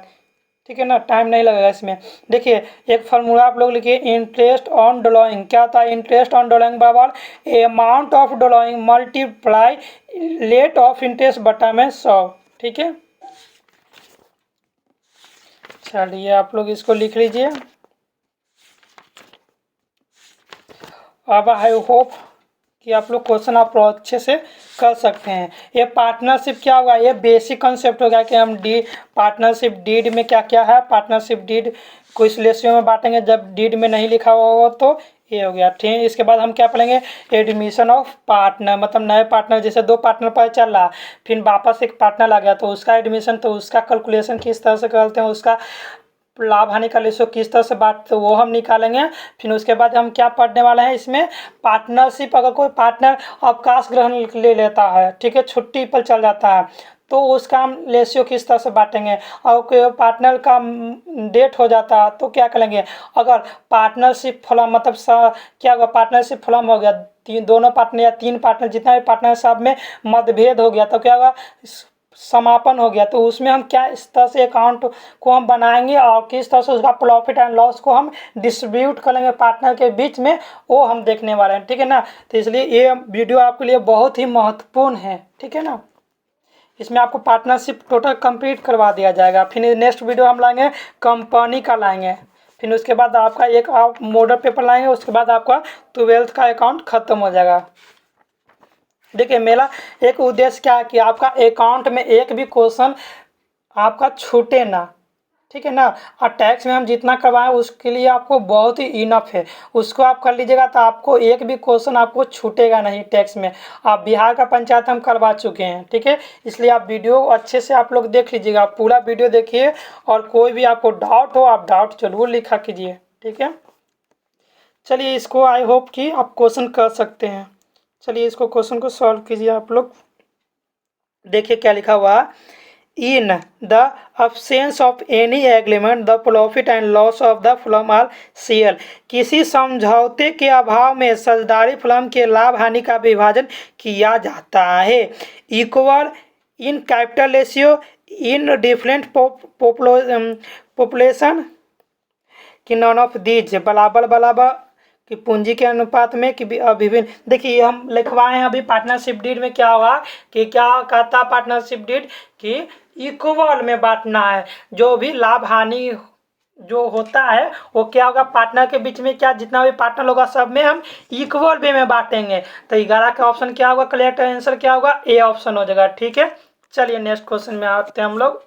Speaker 1: ठीक है ना, टाइम नहीं लगेगा इसमें। देखिए एक फार्मूला आप लोग लिखिए इंटरेस्ट ऑन ड्राइंग, क्या होता है इंटरेस्ट ऑन ड्राइंग बराबर amount of drawing multiply rate of interest बटा में 100, ठीक है। चलिए आप लोग इसको लिख लीजिए। अब आई होप कि आप लोग क्वेश्चन आप अच्छे से कर सकते हैं। ये पार्टनरशिप क्या होगा, ये बेसिक कंसेप्ट होगा कि हम पार्टनरशिप डीड में क्या क्या है। पार्टनरशिप डीड को इस रेशियो में बांटेंगे, जब डीड में नहीं लिखा होगा तो ये हो गया। ठीक, इसके बाद हम क्या पढ़ेंगे, एडमिशन ऑफ पार्टनर, मतलब नए पार्टनर, जैसे 2 पार्टनर पर चल रहा, फिर वापस एक पार्टनर आ गया तो उसका एडमिशन, तो उसका कैलकुलेशन किस तरह से करते हैं, उसका लाभ हानि का रेशो किस तरह से बांटते, तो वो हम निकालेंगे। फिर उसके बाद हम क्या पढ़ने वाले हैं इसमें, पार्टनरशिप, अगर कोई पार्टनर अवकाश ग्रहण ले लेता है, ठीक है, छुट्टी पर चल जाता है, तो उसका हम रेशियो किस तरह से बांटेंगे। और कोई पार्टनर का डेथ हो जाता है तो क्या करेंगे, अगर पार्टनरशिप फॉर्म, मतलब क्या होगा, पार्टनरशिप फॉर्म हो गया, दोनों पार्टनर या 3 पार्टनर, जितना भी पार्टनर सब में मतभेद हो गया, तो क्या होगा, समापन हो गया, तो उसमें हम क्या इस तरह से अकाउंट को हम बनाएंगे और किस तरह से उसका प्रॉफिट एंड लॉस को हम डिस्ट्रीब्यूट करेंगे पार्टनर के बीच में, वो हम देखने वाले हैं। ठीक है ना, तो इसलिए ये वीडियो आपके लिए बहुत ही महत्वपूर्ण है। ठीक है ना, इसमें आपको पार्टनरशिप टोटल कंप्लीट करवा दिया जाएगा। फिर नेक्स्ट वीडियो हम लाएंगे कंपनी का लाएंगे, फिर उसके बाद आपका एक आप मॉडल पेपर लाएंगे, उसके बाद आपका 12th का अकाउंट खत्म हो जाएगा। देखिए मेरा एक उद्देश्य क्या है कि आपका अकाउंट में एक भी क्वेश्चन आपका छूटे ना। ठीक है ना, और टैक्स में हम जितना करवाएं उसके लिए आपको बहुत ही इनफ है, उसको आप कर लीजिएगा तो आपको एक भी क्वेश्चन आपको छूटेगा नहीं टैक्स में। आप बिहार का पंचायत हम करवा चुके हैं। ठीक है, इसलिए आप वीडियो अच्छे से आप लोग देख लीजिएगा, पूरा वीडियो देखिए, और कोई भी आपको डाउट हो आप डाउट जरूर लिखा कीजिए। ठीक है, चलिए इसको आई होप कि आप क्वेश्चन कर सकते हैं। चलिए इसको क्वेश्चन को सॉल्व कीजिए आप लोग। देखिए क्या लिखा हुआ, in the absence of any agreement the profit and loss of the firm are share. किसी समझौते के अभाव में साझेदारी फर्म के लाभ हानि का विभाजन किया जाता है, equal in capital ratio in different population कि नॉन ऑफ दीज, बराबर बराबर कि पूंजी के अनुपात में कि विभिन्न। देखिए हम लिखवाए हैं अभी पार्टनरशिप डीड में क्या हुआ कि क्या कहता पार्टनरशिप डीड कि इक्वल में बांटना है, जो भी लाभ हानि जो होता है वो क्या होगा, पार्टनर के बीच में क्या जितना भी पार्टनर होगा सब में हम इक्वल वे में बांटेंगे। तो 11 का ऑप्शन क्या होगा, करेक्ट आंसर क्या होगा, ए ऑप्शन हो जाएगा। ठीक है, चलिए नेक्स्ट क्वेश्चन में आते हैं हम लोग।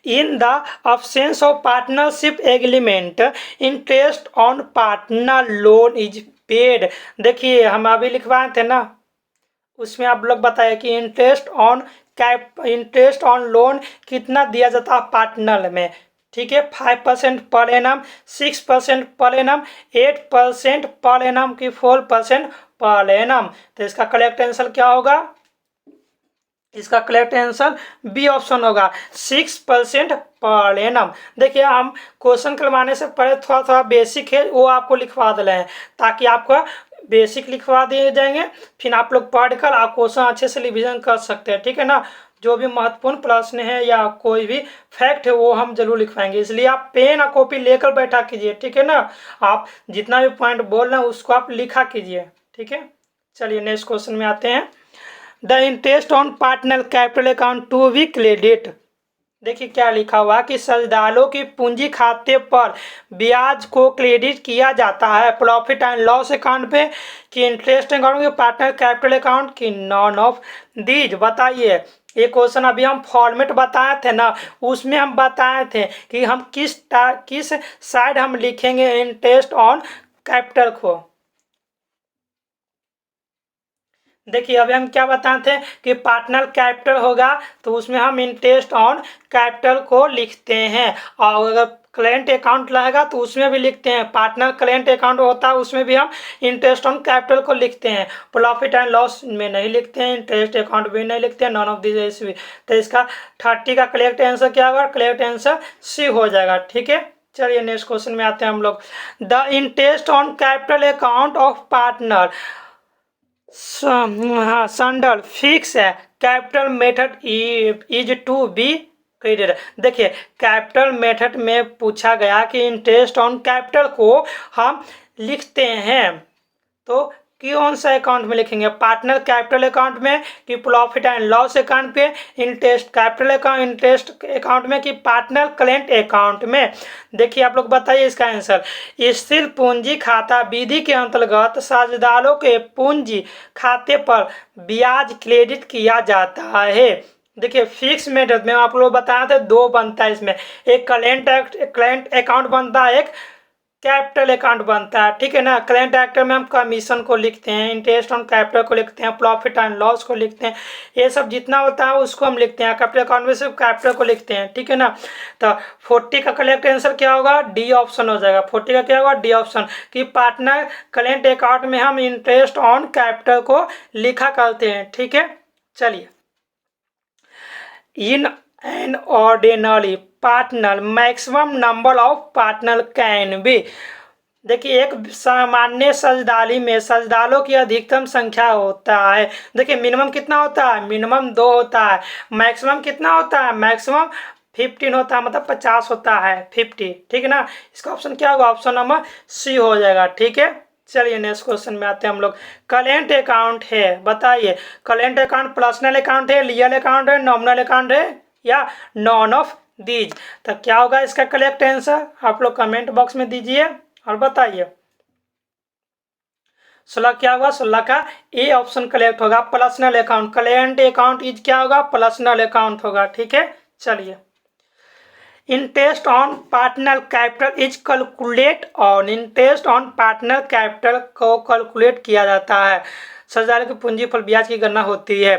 Speaker 1: In the absence of partnership agreement, interest on partner loan is paid। देखिए हम अभी लिखवाए थे ना, उसमें आप लोग बताइए कि इंटरेस्ट ऑन लोन कितना दिया जाता है पार्टनर में। ठीक है, 5% per annum, 6% per annum, 8% per annum की 4% पर एनम। तो इसका करेक्ट आंसर क्या होगा, इसका करेक्ट आंसर बी ऑप्शन होगा, 6% पर एनम। देखिए हम क्वेश्चन करवाने से पहले थोड़ा थोड़ा बेसिक है वो आपको लिखवा दे रहे हैं, ताकि आपका बेसिक लिखवा दिए जाएंगे, फिर आप लोग पढ़कर आप क्वेश्चन अच्छे से रिविजन कर सकते हैं। ठीक है ना, जो भी महत्वपूर्ण प्रश्न है या कोई भी फैक्ट है वो हम जरूर लिखवाएंगे, इसलिए आप पेन और कॉपी लेकर बैठा कीजिए। ठीक है ना, आप जितना भी पॉइंट बोल रहे हैं उसको आप लिखा कीजिए। ठीक है, चलिए नेक्स्ट क्वेश्चन में आते हैं। The interest on partner capital account to be credit. देखिए क्या लिखा हुआ कि साझेदारों की पूंजी खाते पर ब्याज को क्रेडिट किया जाता है, प्रॉफिट एंड लॉस अकाउंट पे कि इंटरेस्ट अकाउंट के पार्टनर कैपिटल अकाउंट की नॉन ऑफ दीज। बताइए ये क्वेश्चन अभी हम फॉर्मेट बताए थे ना, उसमें हम बताए थे कि हम किस साइड हम लिखेंगे इंटरेस्ट ऑन कैपिटल को। देखिए अभी हम क्या बताए थे कि पार्टनर कैपिटल होगा तो उसमें हम इंटरेस्ट ऑन कैपिटल को लिखते हैं, और अगर करेंट अकाउंट रहेगा तो उसमें भी लिखते हैं। पार्टनर करेंट अकाउंट होता है उसमें भी हम इंटरेस्ट ऑन कैपिटल को लिखते हैं, प्रॉफिट एंड लॉस में नहीं लिखते हैं, इंटरेस्ट अकाउंट भी नहीं लिखते हैं, नॉन ऑफ दिस भी। तो इसका 30 का करेक्ट आंसर क्या होगा, करेक्ट आंसर सी हो जाएगा। ठीक है, चलिए नेक्स्ट क्वेश्चन में आते हैं हम लोग। The interest on capital account of partner संडल फिक्स है, capital method is to be credit. देखिए कैपिटल मेथड में पूछा गया कि इंटरेस्ट ऑन कैपिटल को हम लिखते हैं तो कौन सा अकाउंट में लिखेंगे, पार्टनर कैपिटल अकाउंट में कि प्रॉफिट एंड लॉस अकाउंट पे, interest capital account interest account में कि पार्टनर करेंट अकाउंट में। देखिए आप लोग बताइए इसका आंसर। स्थिर पूंजी खाता विधि के अंतर्गत साझेदारों के पूंजी खाते पर ब्याज क्रेडिट किया जाता है। देखिए फिक्स मेथड में आप लोग बताए थे 2 बनता है इसमें, एक करेंट अकाउंट बनता है, एक कैपिटल अकाउंट बनता है, ठीक है ना। करेंट अकाउंट में हम कमीशन को लिखते हैं, इंटरेस्ट ऑन कैपिटल को लिखते हैं, प्रॉफिट एंड लॉस को लिखते हैं, ये सब जितना होता है उसको हम लिखते हैं। कैपिटल अकाउंट में सिर्फ कैपिटल को लिखते हैं, ठीक है ना। तो 40 का करेक्ट आंसर क्या होगा, डी ऑप्शन हो जाएगा। 40 का क्या होगा, डी ऑप्शन, कि पार्टनर करेंट अकाउंट में हम इंटरेस्ट ऑन कैपिटल को लिखा करते हैं, ठीक है। चलिए, in an ordinary partner maximum number of partner can be. देखिए, एक सामान्य सजदाली में सजदालों की अधिकतम संख्या होता है। देखिए, मिनिमम कितना होता है, मिनिमम 2 होता है। मैक्सिमम कितना होता है, मैक्सिमम 15 होता है, मतलब 50 होता है, 50, ठीक है ना। इसका ऑप्शन क्या होगा, ऑप्शन नंबर सी हो जाएगा, ठीक है। चलिए नेक्स्ट क्वेश्चन में आते हैं हम लोग। करेंट अकाउंट है, बताइए करेंट अकाउंट पर्सनल अकाउंट है, रियल अकाउंट है, नॉमिनल अकाउंट है, या नॉन ऑफ दीज। तो क्या होगा इसका करेक्ट आंसर, आप लोग कमेंट बॉक्स में दीजिए और बताइए। 16 क्या होगा, 16 का ए ऑप्शन करेक्ट होगा, personal account. Current account is क्या होगा, पर्सनल अकाउंट होगा, ठीक है। चलिए, interest on partner capital is calculate on, interest on partner capital को कैलकुलेट किया जाता है। सजाले की पूंजी पर ब्याज की गणना होती है।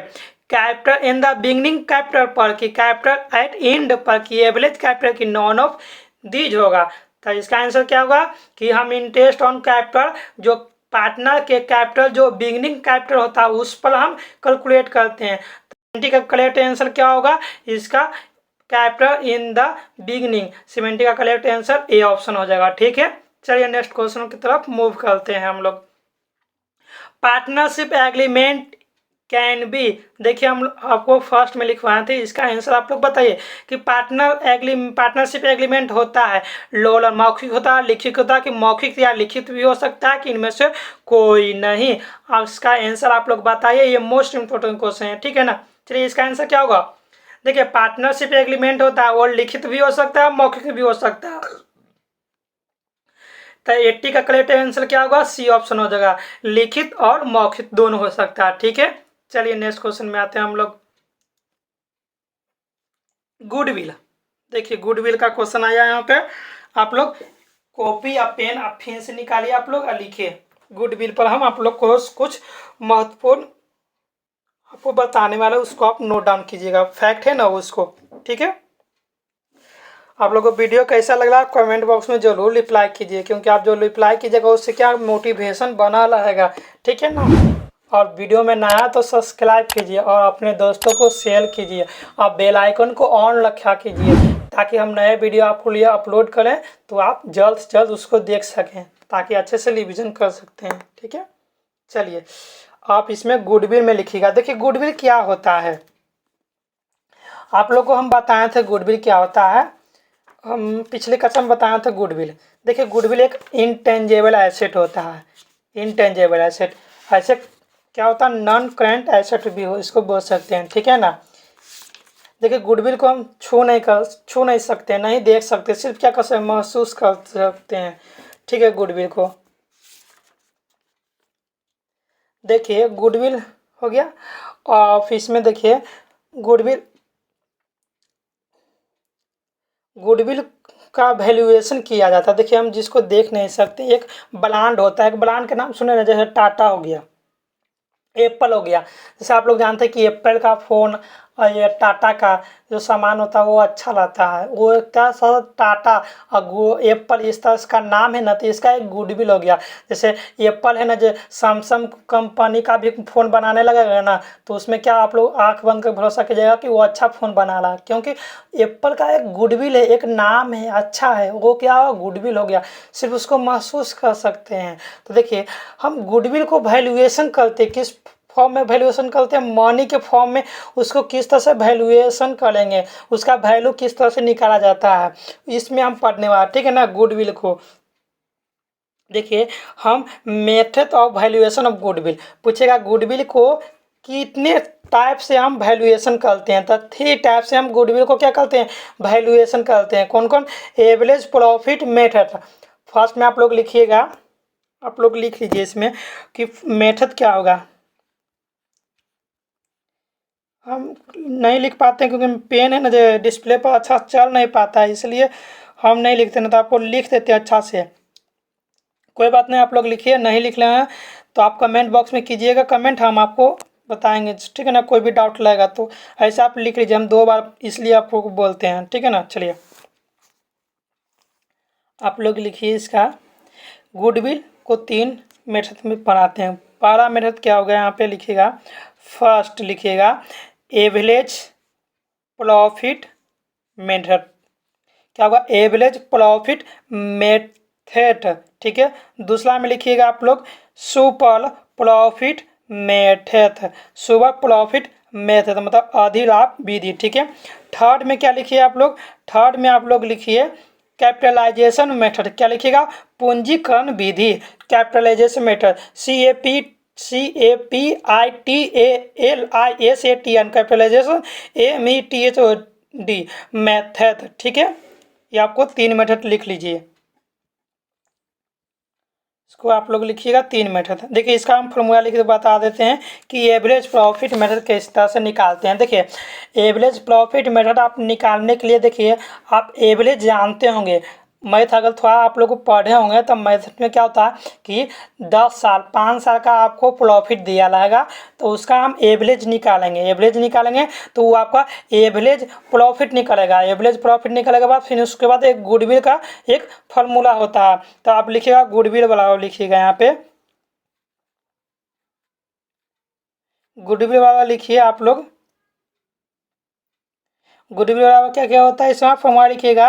Speaker 1: Capital in the beginning capital पर, की कैपिटल एट एंड पर, की एवरेज कैपिटल की, नॉन ऑफ दीज होगा। तो इसका आंसर क्या होगा कि हम इंटरेस्ट ऑन कैपिटल जो पार्टनर के कैपिटल जो बिगनिंग कैपिटल होता है उस पर हम कैलकुलेट करते हैं। तो का करेक्ट आंसर क्या होगा इसका, कैपिटल इन द बिगनिंग। 70 का करेक्ट आंसर ए ऑप्शन हो जाएगा, ठीक है। चलिए नेक्स्ट क्वेश्चन की तरफ मूव करते हैं हम लोग। पार्टनरशिप एग्रीमेंट कैन बी, देखिए हम आपको फर्स्ट में लिखवाए थे, इसका आंसर आप लोग बताइए कि पार्टनरशिप एग्रीमेंट होता है लोल मौखिक होता है, लिखित होता है, कि मौखिक या लिखित भी हो सकता है, कि इनमें से कोई नहीं। और इसका आंसर आप लोग बताइए, ये मोस्ट इंपोर्टेंट क्वेश्चन है, ठीक है ना। चलिए इसका आंसर क्या होगा, देखिए पार्टनरशिप एग्रीमेंट होता है वो लिखित भी हो सकता है, मौखिक भी हो सकता है। तो 80 का करेक्ट आंसर क्या होगा, सी ऑप्शन हो जाएगा, लिखित और मौखिक दोनों हो सकता है, ठीक है। चलिए नेक्स्ट क्वेश्चन में आते हैं हम लोग। गुडविल, देखिए गुडविल का क्वेश्चन आया यहाँ पे, आप लोग कॉपी या पेन आप फिर से निकालिए आप लोग और लिखिए। गुडविल पर हम आप लोग को कुछ महत्वपूर्ण आपको बताने वाला उसको आप नोट डाउन कीजिएगा, फैक्ट है ना उसको, ठीक है। आप लोगों को वीडियो कैसा लग रहा है कमेंट बॉक्स में जरूर रिप्लाई कीजिए, क्योंकि आप जो रिप्लाई कीजिएगा उससे क्या मोटिवेशन बना रहेगा, ठीक है ना। और वीडियो में नया तो सब्सक्राइब कीजिए और अपने दोस्तों को शेयर कीजिए और बेल आइकन को ऑन रखा कीजिए, ताकि हम नए वीडियो आपके लिए अपलोड करें तो आप जल्द से जल्द उसको देख सकें, ताकि अच्छे से रिविजन कर सकते हैं, ठीक है। चलिए, आप इसमें गुडविल में लिखिएगा। देखिए गुडविल क्या होता है, आप लोग को हम बताए थे गुडविल क्या होता है, हम पिछले कक्षा में बताया था गुडविल। देखिए गुडविल एक इनटेंजेबल एसेट होता है, इनटेंजेबल एसेट, ऐसे क्या होता है नॉन करेंट एसेट भी हो इसको बोल सकते हैं, ठीक है ना। देखिए गुडविल को हम छू नहीं सकते, नहीं देख सकते, सिर्फ क्या कर सकते महसूस कर सकते हैं, ठीक है। गुडविल को देखिए गुडविल हो गया। और इसमें देखिए गुडविल गुडविल का वैल्यूएशन किया जाता है। देखिए हम जिसको देख नहीं सकते, एक ब्रांड होता है, एक ब्रांड के नाम सुने ना, जैसे टाटा हो गया, एप्पल हो गया। जैसे आप लोग जानते हैं कि एप्पल का फ़ोन और ये टाटा का जो सामान होता है वो अच्छा रहता है, वो एक तरह से टाटा और एप्पल इस तरह इसका नाम है ना, तो इसका एक गुडविल हो गया। जैसे एप्पल है ना, जो सैमसंग कंपनी का भी फ़ोन बनाने लगेगा ना, तो उसमें क्या आप लोग आँख बंद कर भरोसा कीजिएगा कि वो अच्छा फ़ोन बना रहा है, क्योंकि एप्पल का एक गुडविल है, एक नाम है, अच्छा है, वो क्या हो गुडविल हो गया, सिर्फ उसको महसूस कर सकते हैं। तो देखिए हम गुडविल को वैल्यूएशन करते किस फॉर्म में वैल्यूएशन करते हैं, मनी के फॉर्म में उसको किस तरह से वैल्यूएशन करेंगे, उसका वैल्यू किस तरह से निकाला जाता है, इसमें हम पढ़ने वाले, ठीक है ना। गुडविल को देखिए हम method of valuation of goodwill पूछेगा, गुडविल को कितने टाइप से हम वैल्यूएशन करते हैं, तो 3 टाइप से हम गुडविल को क्या करते हैं वैल्यूएशन करते हैं। कौन कौन, एवरेज, प्रॉफिट, मेथड। फर्स्ट में आप लोग लिखिएगा, आप लोग लिख लीजिए इसमें कि मेथड क्या होगा। हम नहीं लिख पाते हैं क्योंकि पेन है ना जो डिस्प्ले पर अच्छा चल नहीं पाता है, इसलिए हम नहीं लिखते, ना तो आपको लिख देते हैं अच्छा से। कोई बात नहीं, आप लोग लिखिए, नहीं लिख रहे हैं तो आप कमेंट बॉक्स में कीजिएगा कमेंट, हम आपको बताएंगे, ठीक है ना। कोई भी डाउट लगेगा तो ऐसा आप लिख लीजिए, हम 2 बार इसलिए आपको बोलते हैं, ठीक है ना। चलिए आप लोग लिखिए इसका, गुडविल को 3 मेथड में बनाते हैं। पहला मेथड क्या होगा, यहाँ पे लिखिएगा, फर्स्ट लिखिएगा एवरेज प्रॉफिट मेथड। क्या होगा, एवरेज प्रॉफिट मेथड, ठीक है। दूसरा में लिखिएगा आप लोग super profit method, super profit method मतलब अधिलाभ विधि, ठीक है। थर्ड में क्या लिखिए आप लोग, थर्ड में आप लोग लिखिए कैपिटलाइजेशन मेथड। क्या लिखिएगा, पूंजीकरण विधि, capitalisation method, CAPITALISATN capitalisation METHOD method, ठीक है। ये आपको 3 मेथड लिख लीजिए, इसको आप लोग लिखिएगा 3 मेथड। देखिए इसका हम फॉर्मूला लिख के बता देते हैं कि एवरेज प्रॉफिट मेथड किस तरह से निकालते हैं। देखिए एवरेज प्रॉफिट मेथड आप निकालने के लिए, देखिए आप एवरेज जानते होंगे, मैथ अगर थोड़ा आप लोग पढ़े होंगे तो मैथ में क्या होता है कि 10 साल 5 साल का आपको प्रॉफिट दिया रहेगा, तो उसका हम एवरेज निकालेंगे, एवरेज निकालेंगे तो वो आपका एवरेज प्रॉफिट निकलेगा। एवरेज प्रॉफिट निकलने के बाद फिर उसके बाद एक गुडविल का एक फॉर्मूला होता है, तो आप लिखिएगा गुडविल वाला लिखिएगा, यहाँ पे गुडविल वाला लिखिए आप लोग। गुडविल वाला क्या क्या होता है, इसमें आप फॉर्मूला लिखिएगा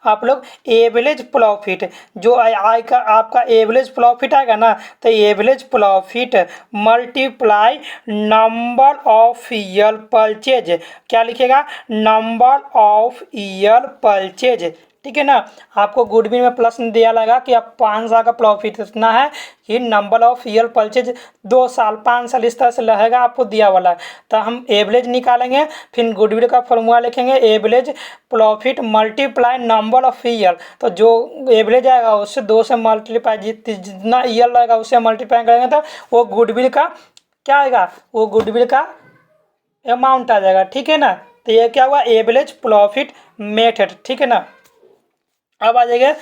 Speaker 1: आप लोग, एवरेज प्रॉफिट, जो आय का आपका एवरेज प्रॉफिट आएगा ना, तो average profit multiply number of year purchase. क्या लिखिएगा, नंबर ऑफ ईयर परचेज, ठीक है ना। आपको गुडविल में प्लस दिया लगा कि आप 5 साल का प्रॉफिट इतना है कि नंबर ऑफ ईयर परचेज 2 साल 5 साल इस तरह से रहेगा, आपको दिया वाला। तो हम एवरेज निकालेंगे, फिर गुडविल का फॉर्मूला लिखेंगे, average profit multiply number of year, तो जो एवरेज आएगा उससे 2 से मल्टीप्लाई, जितना ईयर लगेगा उससे मल्टीप्लाई करेंगे तो वो गुडविल का क्या आएगा, वो गुडविल का अमाउंट आ जाएगा, ठीक है ना। तो ये क्या हुआ, एवरेज प्रॉफिट मेथड, ठीक है ना। अब आ जाएगा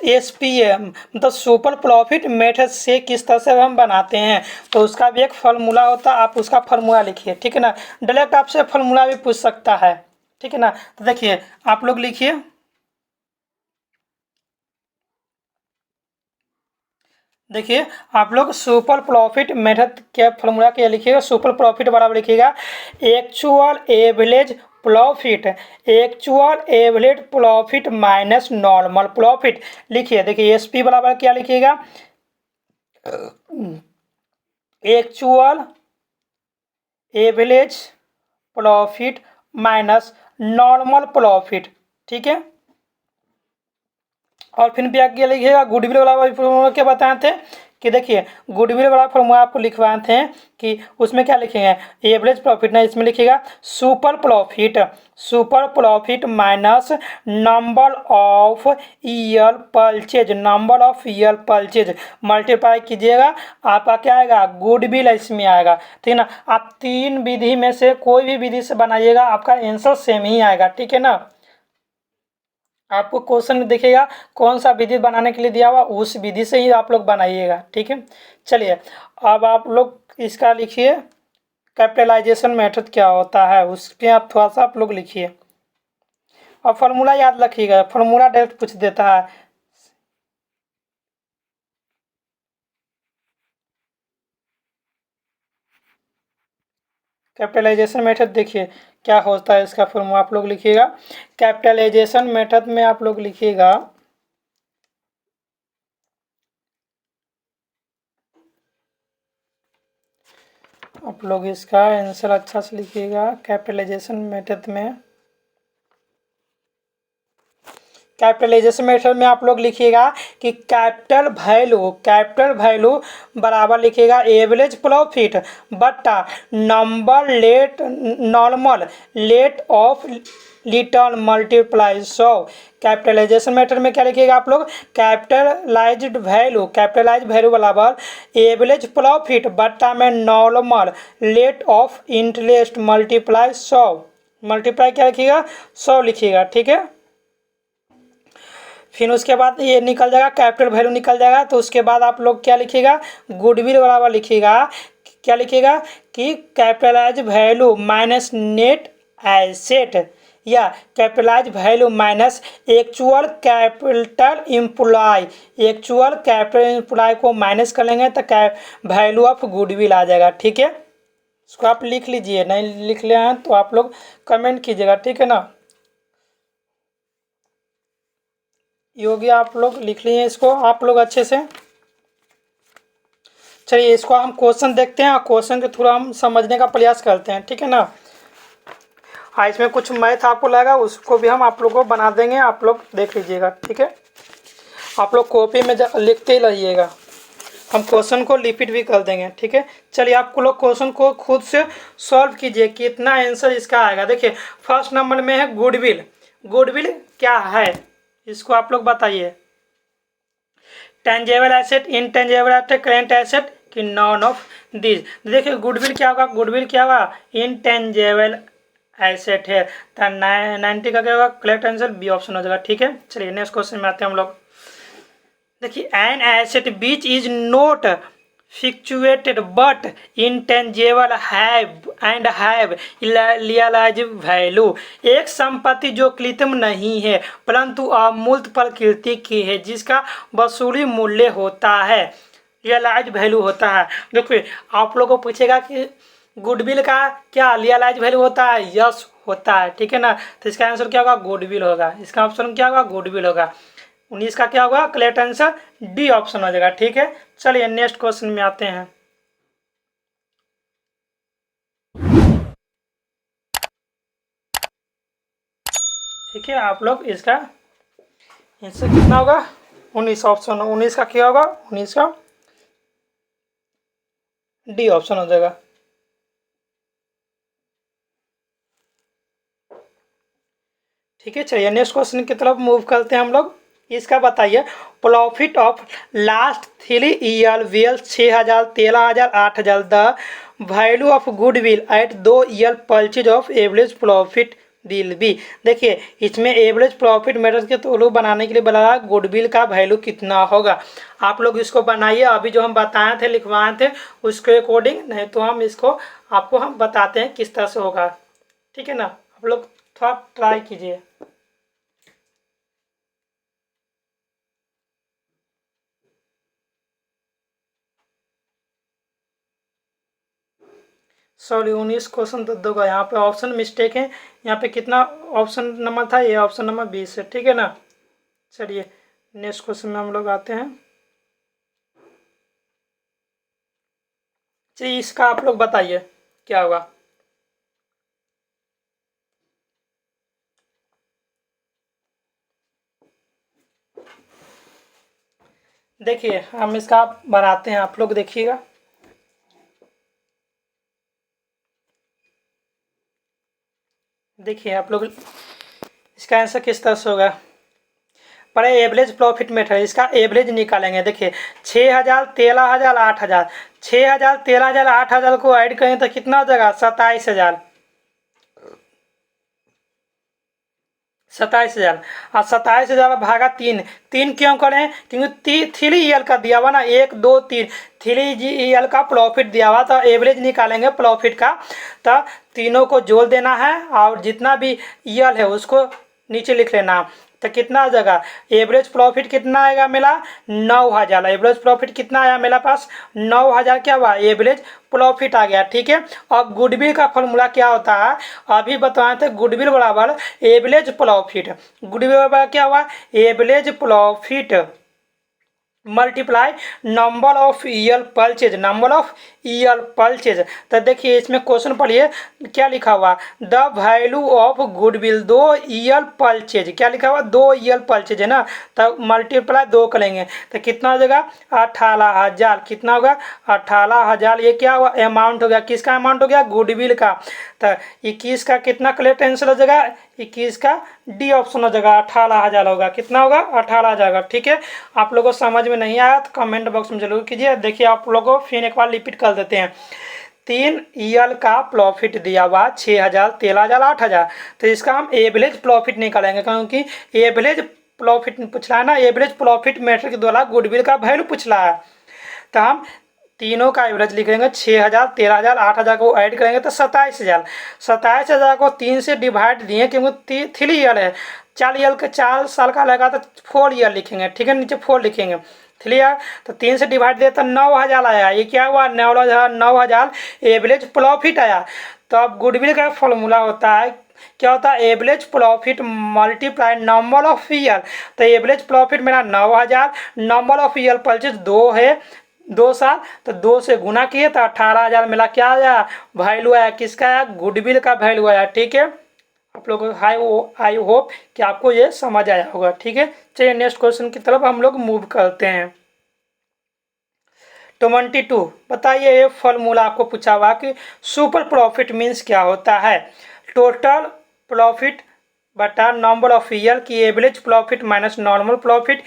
Speaker 1: SPM मतलब सुपर प्रॉफिट मेथड से किस तरह से हम बनाते हैं, तो उसका भी एक फॉर्मूला होता है, आप उसका फॉर्मूला लिखिए, ठीक है ना। डायरेक्ट आपसे फॉर्मूला भी पूछ सकता है, ठीक है ना। तो देखिए आप लोग लिखिए, देखिए आप लोग सुपर प्रॉफिट मेथड के फॉर्मूला के लिखिएगा, सुपर प्रॉफिट बराबर लिखिएगा actual average profit, actual average profit minus normal profit. लिखिए देखिए SP बराबर क्या लिखिएगा, actual average profit minus normal profit, ठीक है। और फिर भी आगे लिखिएगा गुडविल वाला फॉर्मूला क्या बताए थे कि देखिए गुडविल वाला फॉर्मूला आपको लिखवाए थे कि उसमें क्या लिखेंगे, एवरेज प्रॉफिट ना, इसमें लिखिएगा super profit, super profit minus number of year purchase, number of year purchase multiply कीजिएगा, आपका क्या आएगा, गुडविल इसमें आएगा, ठीक है ना। आप 3 विधि में से कोई भी विधि से बनाइएगा, आपका आंसर सेम ही आएगा, ठीक है ना। आपको क्वेश्चन में देखिएगा कौन सा विधि बनाने के लिए दिया हुआ, उस विधि से ही आप लोग बनाइएगा, ठीक है। चलिए अब आप लोग इसका लिखिए, कैपिटलाइजेशन मेथड क्या होता है उसके आप थोड़ा सा आप लोग लिखिए, और फॉर्मूला याद रखिएगा, फॉर्मूला डायरेक्ट पूछ देता है। कैपिटलाइजेशन मेथड देखिए क्या होता है, इसका फॉर्मूला आप लोग लिखिएगा, कैपिटलाइजेशन मेथड में आप लोग लिखिएगा, आप लोग इसका आंसर अच्छा से लिखिएगा। कैपिटलाइजेशन मेथड में, कैपिटलाइजेशन मेथड में आप लोग लिखिएगा कि कैपिटल वैल्यू बराबर लिखिएगा एवरेज प्रॉफिट बटा number rate normal rate of return multiply 100। Capitalisation method में क्या लिखिएगा आप लोग, कैपिटलाइज्ड वैल्यू बराबर एवरेज प्रॉफिट बटा में normal rate of interest multiply 100, multiply क्या लिखिएगा 100 लिखिएगा, ठीक है। फिर उसके बाद ये निकल जाएगा, कैपिटल वैल्यू निकल जाएगा। तो उसके बाद आप लोग क्या लिखिएगा, गुडविल बराबर लिखिएगा, क्या लिखिएगा कि capitalise value minus net asset, या capitalise value minus actual capital employ. Actual capital employ को माइनस कर लेंगे तो वैल्यू ऑफ गुडविल आ जाएगा। ठीक है, इसको आप लिख लीजिए, नहीं लिख ले हैं तो आप लोग कमेंट कीजिएगा, ठीक है ना। योगी आप लोग लिख लिए इसको आप लोग अच्छे से। चलिए इसको हम क्वेश्चन देखते हैं और क्वेश्चन के थ्रू हम समझने का प्रयास करते हैं, ठीक है ना। हाँ, इसमें कुछ मैथ आपको लगा उसको भी हम आप लोग को बना देंगे, आप लोग देख लीजिएगा, ठीक है। आप लोग कॉपी में लिखते ही रहिएगा, हम क्वेश्चन को रिपीट भी कर देंगे, ठीक है। चलिए आपको लोग क्वेश्चन को खुद से सॉल्व कीजिए, कितना आंसर इसका आएगा। देखिए फर्स्ट नंबर में है गुडविल। गुडविल क्या है इसको आप लोग बताइए। Tangible asset, intangible asset, current asset कि नॉन ऑफ दिस। देखिए गुडविल क्या होगा, गुडविल क्या होगा, इनटेंजेबल एसेट है। तो 90 का क्या होगा, करेक्ट आंसर बी ऑप्शन हो जाएगा, ठीक है। चलिए नेक्स्ट क्वेश्चन में आते हैं हम लोग। देखिए an asset which is not fluctuated but intangible have and have realise value. एक संपत्ति जो कृत्रिम नहीं है परंतु अमूर्त प्रकृति की है, जिसका वसूली मूल्य होता है, रियलाइज वैल्यू होता है। देखिए आप लोगों को पूछेगा कि गुडविल का क्या रियलाइज वैल्यू होता है, यस होता है, ठीक है ना। तो इसका आंसर क्या होगा, गुडविल होगा। इसका ऑप्शन क्या होगा, गुडविल होगा। 19 का क्या होगा, करेक्ट आंसर डी ऑप्शन हो जाएगा, ठीक है। चलिए नेक्स्ट क्वेश्चन में आते हैं। ठीक है, आप लोग इसका आंसर कितना होगा, 19 ऑप्शन। 19 का क्या होगा, 19 का डी ऑप्शन हो जाएगा। ठीक है, चलिए नेक्स्ट क्वेश्चन की तरफ मूव करते हैं हम लोग। इसका बताइए profit of last 3 year were 6000, 13000, 8000। The value of goodwill at 2 year purchase of average profit will be. देखिए इसमें एवरेज प्रॉफिट मेथड के थ्रू बनाने के लिए बोला गुडविल का वैल्यू कितना होगा। आप लोग इसको बनाइए, अभी जो हम बताए थे लिखवाए थे उसके अकॉर्डिंग, नहीं तो हम इसको आपको हम बताते हैं किस तरह से होगा, ठीक है ना। आप लोग थोड़ा ट्राई कीजिए। सॉरी 19 क्वेश्चन तो दोगा, यहाँ पे ऑप्शन मिस्टेक है। यहाँ पे कितना ऑप्शन नंबर था, ये ऑप्शन नंबर 20 है, ठीक है ना। चलिए नेक्स्ट क्वेश्चन में हम लोग आते हैं। चलिए इसका आप लोग बताइए क्या होगा। देखिए हम इसका बनाते हैं, आप लोग देखिएगा। देखिए आप लोग इसका आंसर किस तरह से होगा। पहले एवरेज प्रॉफिट मेथड, इसका एवरेज निकालेंगे। देखिए 6000, 13000, 8000। 6000, 13000, 8000 को ऐड करें तो कितना हो जाएगा, 27000। 27000 और 27000 भागा 3। 3 क्यों करें, क्योंकि 3 ईयर का दिया हुआ ना, 1 2 3, 3 ईयर का प्रॉफिट दिया हुआ, तो एवरेज निकालेंगे प्रॉफिट का। तो तीनों को जोड़ देना है और जितना भी ईयर है उसको नीचे लिख लेना। तो कितना आ जाएगा, एवरेज प्रॉफिट कितना आएगा मेरा, 9000। एवरेज प्रॉफिट कितना आया मेरा पास, 9000 क्या हुआ, एवरेज प्रॉफिट आ गया, ठीक है। अब गुडविल का फॉर्मूला क्या होता है, अभी बताए थे, गुडविल बराबर एवरेज प्रॉफिट। गुडविल बराबर क्या हुआ, average profit multiply number of year purchase, number of year purchase. तो देखिए इसमें क्वेश्चन पढ़िए क्या लिखा हुआ, the value of goodwill 2 year purchase. क्या लिखा हुआ, 2 ईयर परचेज है ना, तो मल्टीप्लाई 2 करेंगे तो कितना हो जाएगा, 18000। कितना होगा, 18000। ये क्या हुआ, अमाउंट हो गया, किसका अमाउंट हो गया, गुडविल का। तो 21 का कितना करेक्ट आंसर हो जाएगा, 21 का डी ऑप्शन हो जाएगा, 18000 होगा। कितना होगा, 18000, ठीक है। आप लोगों को समझ में नहीं आया तो कमेंट बॉक्स में जरूर कीजिए। देखिए आप लोगों को फिर एक बार रिपीट कर देते हैं। 3 ईयर का प्रॉफिट दिया हुआ 6000, 13000, 8000। तो इसका हम एवरेज प्रॉफिट निकालेंगे, क्योंकि एवरेज प्रॉफिट पूछ रहा है ना, एवरेज प्रॉफिट मेथड के द्वारा गुडविल का वैल्यू पूछ रहा है। तो हम तीनों का एवरेज लिखेंगे, 6,000, 13,000, 8,000 को ऐड करेंगे तो 27,000। 27,000 को 3 से डिवाइड दिए क्योंकि 3 ईयर है, 4 ईयर का 4 साल का लगा तो 4 ईयर लिखेंगे, ठीक है, नीचे 4 लिखेंगे, 3 ईयर। तो 3 से डिवाइड दिया तो 9,000 आया। ये क्या हुआ, 9,000 एवरेज प्रॉफिट आया। तो अब गुडविल का फॉर्मूला होता है, क्या होता है, average profit multiply number of year. तो एवरेज प्रॉफिट मेरा 9,000, नंबर ऑफ ईयर परचेज 2 है, 2 साल, तो 2 से गुना किए तो 18,000 मिला। क्या आया, वैल्यू आया, किसका आया, गुडविल का वैल्यू आया। ठीक है, आप लोगों को आई होप कि आपको ये समझ आया होगा। ठीक है, चलिए नेक्स्ट क्वेश्चन की तरफ हम लोग मूव करते हैं। 22 बताइए, ये फॉर्मूला आपको पूछा हुआ कि सुपर प्रॉफिट मीन्स क्या होता है। टोटल प्रॉफिट बटा नंबर ऑफ ईयर की average profit minus normal profit,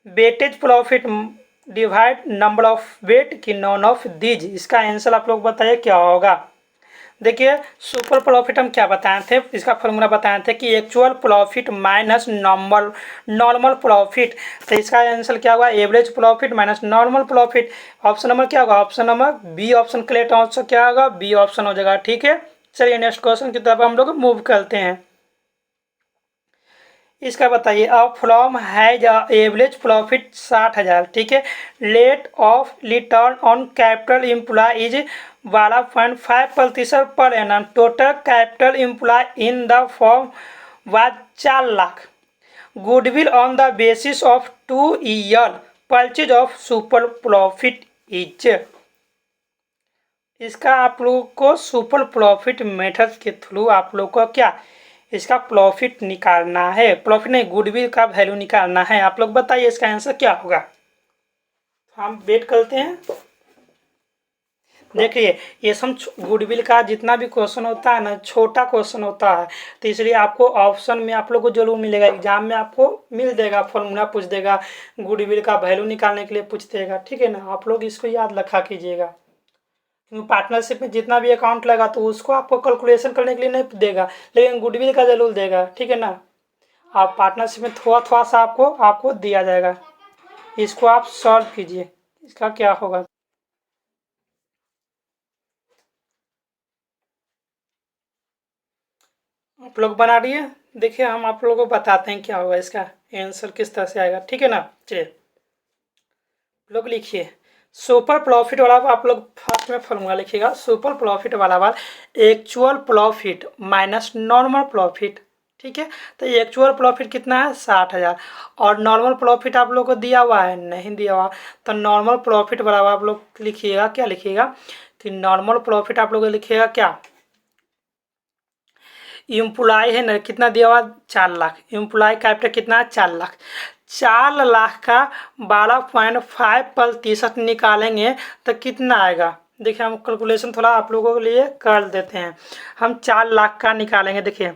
Speaker 1: weightage profit divide number of weight की नॉन ऑफ दीज। इसका आंसर आप लोग बताइए क्या होगा। देखिए, सुपर प्रॉफिट हम क्या बताए थे, इसका फॉर्मूला बताए थे कि actual profit minus normal profit. तो इसका आंसर क्या होगा, average profit minus normal profit. Option number क्या होगा, option number B option correct answer क्या होगा, बी ऑप्शन हो जाएगा। ठीक है, चलिए नेक्स्ट क्वेश्चन की तरफ हम लोग मूव करते हैं। इसका बताइए, अब फ्रॉम हैज एवरेज प्रॉफिट 60,000। ठीक है, rate of return on capital employ is 12.5% per annum. Total capital employ in the firm was 4 lakh. Goodwill on the basis of 2 year purchase of super profit is. इसका आप लोगों को super profit method के through आप लोग को क्या, इसका प्रॉफिट निकालना है, प्रॉफिट नहीं, गुडविल का वैल्यू निकालना है। आप लोग बताइए इसका आंसर क्या होगा। हम वेट करते हैं। देखिए, ये सब गुडविल का जितना भी क्वेश्चन होता है ना, छोटा क्वेश्चन होता है, तो इसलिए आपको ऑप्शन में आप लोग को जरूर मिलेगा, एग्जाम में आपको मिल देगा, फॉर्मूला पूछ देगा, गुडविल का वैल्यू निकालने के लिए पूछ देगा। ठीक है ना, आप लोग इसको याद रखा कीजिएगा, क्योंकि पार्टनरशिप में जितना भी अकाउंट लगा तो उसको आपको कैलकुलेशन करने के लिए नहीं देगा, लेकिन गुडविल का जरूर देगा। ठीक है ना, आप पार्टनरशिप में थोड़ा थोड़ा सा आपको दिया जाएगा, इसको आप सॉल्व कीजिए, इसका क्या होगा। आप लोग बना दिए, देखिए हम आप लोगों को बताते हैं क्या होगा, इसका आंसर किस तरह से आएगा। ठीक है ना, चलिए लोग लिखिए, सुपर प्रॉफिट वाला आप लोग फर्स्ट में फॉर्मूला लिखिएगा। सुपर प्रॉफिट वाला बात, actual profit minus normal profit. ठीक है, तो एक्चुअल प्रॉफिट कितना है, 60,000, और नॉर्मल प्रॉफिट आप लोग को दिया हुआ है, नहीं दिया हुआ, तो नॉर्मल प्रॉफिट वाला आप लोग लिखिएगा, क्या लिखिएगा कि नॉर्मल प्रॉफिट आप लोग लिखिएगा क्या, एम्प्लॉय है ना, कितना दिया हुआ, 4 लाख। एम्प्लॉय कैपिटल कितना है, 4 लाख। 4 लाख का 12.5% निकालेंगे तो कितना आएगा। देखिए, हम कैलकुलेशन थोड़ा आप लोगों के लिए कर देते हैं। हम 4 लाख का निकालेंगे, देखिए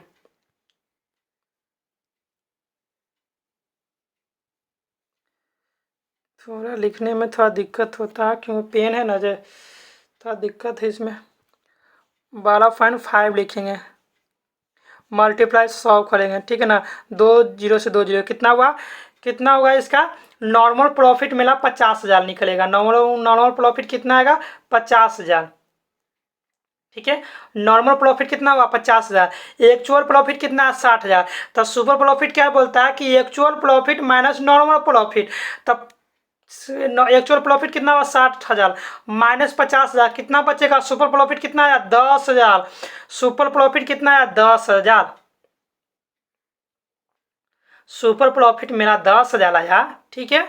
Speaker 1: थोड़ा लिखने में थोड़ा दिक्कत होता है, क्योंकि पेन है ना, जो थोड़ा दिक्कत है इसमें। 12.5 लिखेंगे, मल्टीप्लाई 100 करेंगे। ठीक है ना, 2 जीरो से 2 जीरो, कितना हुआ, कितना होगा इसका, नॉर्मल प्रॉफिट मिला 50,000 निकलेगा। नॉर्मल प्रॉफिट कितना आएगा, 50,000। ठीक है, नॉर्मल प्रॉफिट कितना हुआ, 50,000। एक्चुअल प्रॉफिट कितना है, 60,000। तो सुपर प्रॉफिट क्या बोलता है कि actual profit minus normal profit. तब एक्चुअल प्रॉफिट कितना हुआ, 60,000 माइनस 50,000, कितना बचेगा, सुपर प्रॉफिट कितना आया, 10,000। सुपर प्रॉफिट कितना आया, 10,000। सुपर प्रॉफिट मेरा 10,000 आया। ठीक है,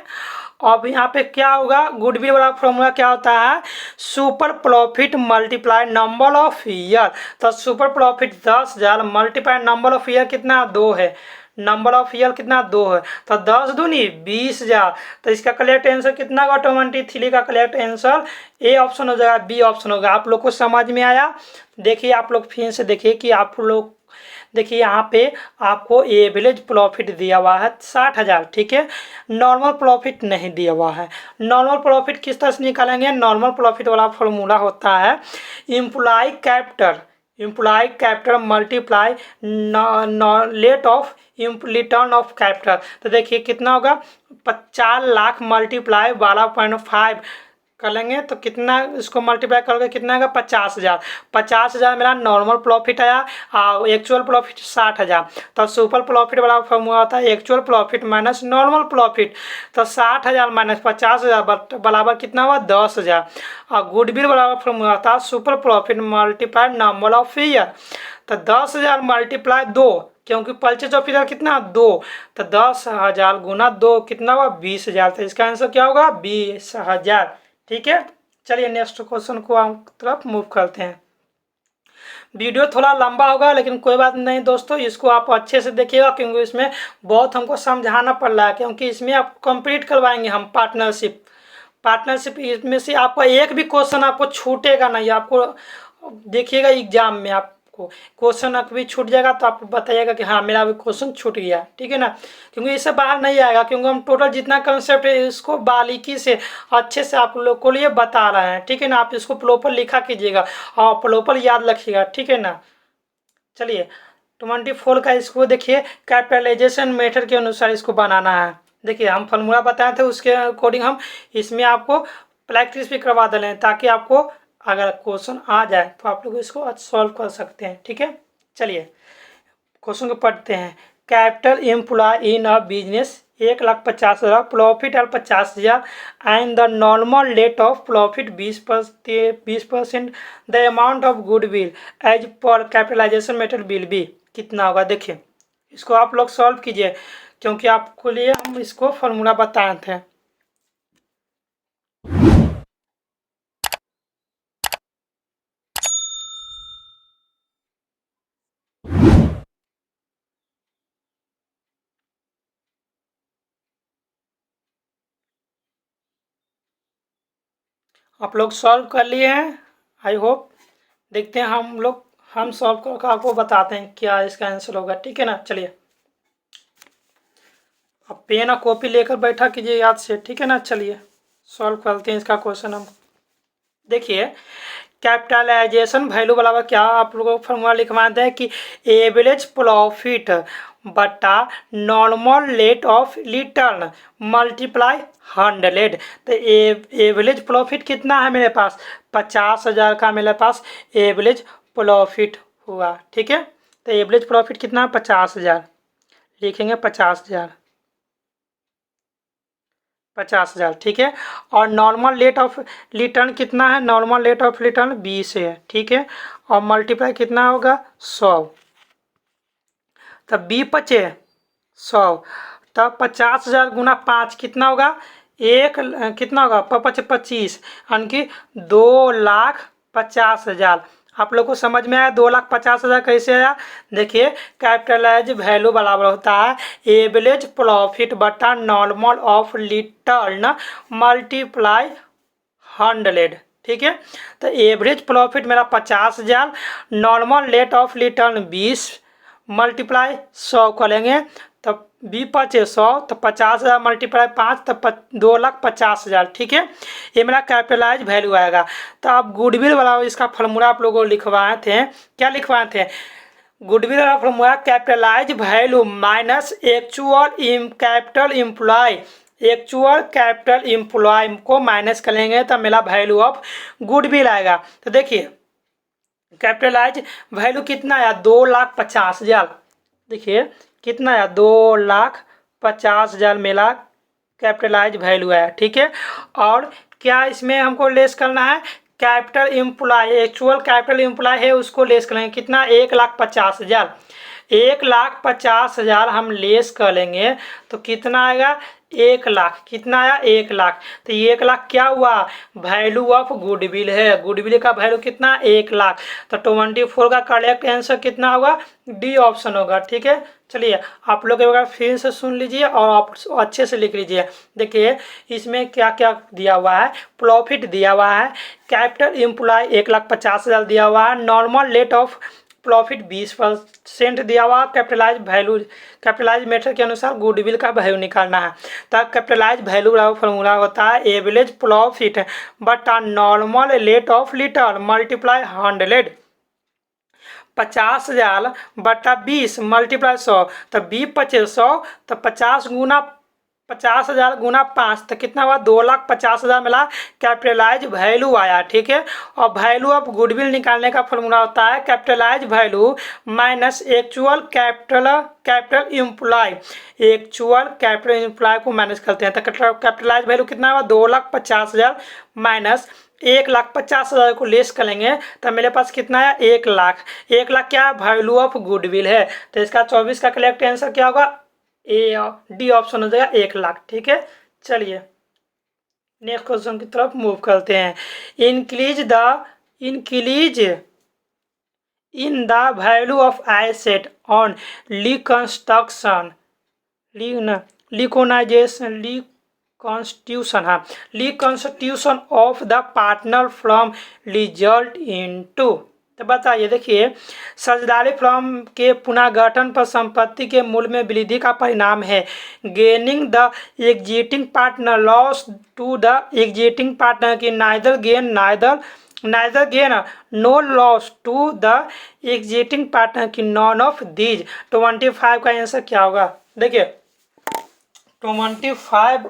Speaker 1: अब यहाँ पे क्या होगा, गुडविल वाला फॉर्मूला क्या होता है, super profit multiply number of year. तो super profit 10,000 multiply number of year कितना, 2 है, नंबर ऑफ ईयर कितना, 2 है, तो 10 दूनी 20,000। तो इसका करेक्ट आंसर कितना होगा, 23 का करेक्ट आंसर ए ऑप्शन हो जाएगा, बी ऑप्शन होगा। आप लोग को समझ में आया। देखिए आप लोग फिर से देखिए कि आप लोग देखिए यहाँ पे आपको एवरेज प्रॉफिट दिया हुआ है 60,000। ठीक है, नॉर्मल प्रॉफिट नहीं दिया हुआ है। नॉर्मल प्रॉफिट किस तरह से निकालेंगे, नॉर्मल प्रॉफिट वाला फॉर्मूला होता है employ capital employ capital multiply rate of return of capital. तो देखिए कितना होगा, 50 लाख मल्टीप्लाई 12.5 कर लेंगे तो कितना, इसको मल्टीप्लाई करोगे कितना आएगा, 50,000। 50,000 मेरा नॉर्मल प्रॉफिट आया और एक्चुअल प्रॉफिट 60,000। तो सुपर प्रॉफिट वाला फॉर्मूला होता है actual profit minus normal profit. तो 60,000 माइनस 50,000 बराबर कितना हुआ, 10,000। और गुडविल वाला फॉर्मूला होता है super profit multiply number of year. तो 10,000 मल्टीप्लाई 2, क्योंकि परचेज ऑफ ईयर कितना 2, तो 10,000 गुना 2 कितना हुआ, 20,000। तो इसका आंसर क्या होगा, 20,000। ठीक है, चलिए नेक्स्ट क्वेश्चन को हम तरफ मूव करते हैं। वीडियो थोड़ा लंबा होगा लेकिन कोई बात नहीं दोस्तों, इसको आप अच्छे से देखिएगा क्योंकि इसमें बहुत हमको समझाना पड़ रहा है, क्योंकि इसमें आप कंप्लीट करवाएंगे हम पार्टनरशिप इसमें से आपका एक भी क्वेश्चन आपको छूटेगा नहीं। आपको देखिएगा एग्जाम में आपको क्वेश्चन भी छूट जाएगा तो आप बताइएगा कि हाँ मेरा भी क्वेश्चन छूट गया, ठीक है ना, क्योंकि इससे बाहर नहीं आएगा, क्योंकि हम टोटल जितना कंसेप्ट है इसको बारीकी से अच्छे से आप लोग को लिए बता रहे हैं, ठीक है ना। आप इसको प्रॉपर लिखा कीजिएगा और प्रॉपर याद रखिएगा, ठीक है ना। चलिए 24 का इसको देखिए, कैपिटलाइजेशन मेथड के अनुसार इसको बनाना है। देखिए हम फॉर्मूला बताए थे उसके अकॉर्डिंग हम इसमें आपको प्रैक्टिस भी करवा दे रहे हैं, ताकि आपको अगर क्वेश्चन आ जाए तो आप लोग इसको सॉल्व कर सकते हैं, ठीक है। चलिए क्वेश्चन को पढ़ते हैं। Capital employ in a business 1,50,000, profit है 50,000 and the normal rate of profit 20%, the amount of goodwill as per capitalisation method will be, कितना होगा। देखिए इसको आप लोग सॉल्व कीजिए, क्योंकि आपको लिए हम इसको फॉर्मूला बताए थे। आप लोग सॉल्व कर लिए हैं आई होप। देखते हैं हम सॉल्व करके आपको बताते हैं क्या इसका आंसर होगा, ठीक है ना। चलिए अब पेन और कॉपी लेकर बैठा कीजिए याद से, ठीक है ना। चलिए सॉल्व करते हैं इसका क्वेश्चन हम। देखिए कैपिटलाइजेशन वैल्यू बराबर क्या, आप लोगों को फॉर्मूला लिखवाते हैं कि एवरेज प्रॉफिट बटा normal rate of return multiply 100। तो एवरेज प्रॉफिट कितना है मेरे पास, 50,000 का मेरे पास एवरेज प्रॉफिट हुआ, ठीक है। तो एवरेज प्रॉफिट कितना है, 50,000 लिखेंगे, 50,000, ठीक है। और नॉर्मल रेट ऑफ रिटर्न कितना है, नॉर्मल रेट ऑफ रिटर्न 20 है, ठीक है। और मल्टीप्लाई कितना होगा, 100। तब 20 पचे 100, तब 50,000 गुना 5 कितना होगा, कितना होगा, 25, यानी कि 2,50,000। आप लोग को समझ में आया 2,50,000 कैसे आया। देखिए कैपिटलाइज वैल्यू बराबर होता है एवरेज प्रॉफिट बटा नॉर्मल ऑफ रिटर्न मल्टीप्लाई 100, ठीक है। तो एवरेज प्रॉफिट मेरा 50,000, normal rate of return 20 multiply 100 करेंगे, तब 20 पचे 100, तो 50,000 मल्टीप्लाई 5 तब 2,50,000, ठीक है। ये मेरा कैपिटलाइज वैल्यू आएगा। तो आप गुडविल वाला इसका फॉर्मूला आप लोगों को लिखवाए थे, क्या लिखवाए थे, गुडविल वाला formula capitalise value minus actual capital employ को माइनस करेंगे तो मेरा वैल्यू ऑफ गुडविल आएगा। तो देखिए कैपिटलाइज वैल्यू कितना आया, 2,50,000। देखिए कितना आया, 2,50,000 मेरा कैपिटलाइज वैल्यू आया, ठीक है। और क्या इसमें हमको लेस करना है, capital employ, actual capital employ है उसको लेस करेंगे, कितना, 1,50,000। 1,50,000 हम लेस कर लेंगे तो कितना आएगा, 1,00,000। कितना आया, 1,00,000। तो 1,00,000 क्या हुआ, वैल्यू ऑफ गुडविल है। गुडविल का वैल्यू कितना, 1,00,000। तो 24 का करेक्ट आंसर कितना होगा, डी ऑप्शन होगा, ठीक है। चलिए आप लोग एक बार फिर से सुन लीजिए और आप अच्छे से लिख लीजिए। देखिए इसमें क्या क्या दिया हुआ है, प्रॉफिट दिया हुआ है, कैपिटल एम्प्लॉय 1,50,000 दिया हुआ है, नॉर्मल रेट ऑफ प्रॉफिट 20% दिया हुआ, कैपिटलाइज मेथड के अनुसार गुडविल का वैल्यू निकालना है। तो कैपिटलाइज वैल्यू का फॉर्मूला होता है एवरेज प्रॉफिट बटा normal rate of return multiply 100। 50,000 बटा 20 मल्टीप्लाई 100, तो 20×5 100, तो 50 गुना 50,000 गुना 5, तो कितना हुआ 2,50,000 मिला, कैपिटलाइज वैल्यू आया। ठीक है, और वैल्यू ऑफ गुडविल निकालने का फॉर्मूला होता है capitalise value minus actual capital employ. Actual capital employ को माइनस करते हैं, तो कैपिटलाइज वैल्यू कितना हुआ 2,50,000 माइनस 1,50,000 को लेस करेंगे, तो मेरे पास कितना है 1,00,000। 1,00,000 क्या वैल्यू ऑफ गुडविल है, तो इसका 24 का करेक्ट आंसर क्या होगा, ए डी ऑप्शन हो जाएगा 1,00,000। ठीक है, चलिए नेक्स्ट क्वेश्चन की तरफ मूव करते हैं। Increase in the value of asset on reconstruction reconstitution of the partner from result into. तो बताइए, देखिए साझेदारी फर्म के पुनर्गठन पर संपत्ति के मूल्य में वृद्धि का परिणाम है। Gaining the exiting partner loss to the exiting partner की neither gain no loss to the exiting partner की नॉन ऑफ दीज। 25 का आंसर क्या होगा, देखिए 25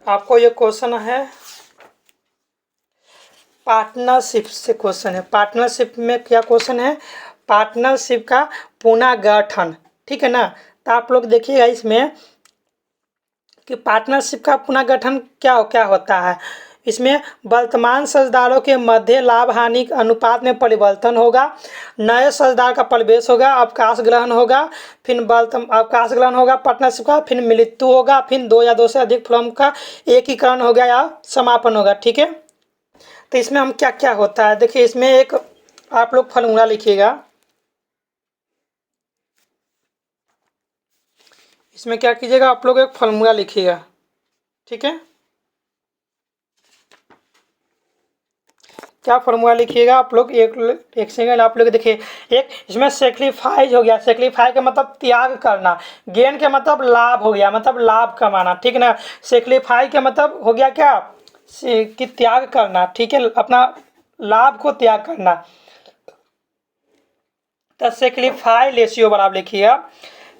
Speaker 1: आपको ये क्वेश्चन है पार्टनरशिप से क्वेश्चन है। पार्टनरशिप में क्या क्वेश्चन है, पार्टनरशिप का पुनर्गठन। ठीक है ना, तो आप लोग देखिएगा इसमें कि पार्टनरशिप का पुनर्गठन क्या होता है। इसमें वर्तमान साझेदारों के मध्य लाभ हानि अनुपात में परिवर्तन होगा, नए साझेदार का प्रवेश होगा, अवकाश ग्रहण होगा, फिर अवकाश ग्रहण होगा पार्टनरशिप का, फिर मृत्यु होगा, फिर 2 या 2 से अधिक फर्म का एकीकरण हो गया या समापन होगा। ठीक है, तो इसमें हम क्या क्या होता है, देखिए इसमें एक आप लोग फॉर्मूला लिखिएगा। इसमें क्या कीजिएगा, आप लोग एक फॉर्मूला लिखिएगा। ठीक है, क्या फॉर्मूला लिखिएगा आप लोग, एक सेकंड आप लोग देखिए। एक इसमें सेक्रीफाइज हो गया, सेक्रीफाई का मतलब त्याग करना, गेन के मतलब लाभ हो गया, मतलब लाभ कमाना। ठीक है ना, सेक्रीफाई का मतलब हो गया क्या कि त्याग करना। ठीक है, अपना लाभ को त्याग करना। तो सेक्रीफाई रेशियो बराबर लिखिएगा,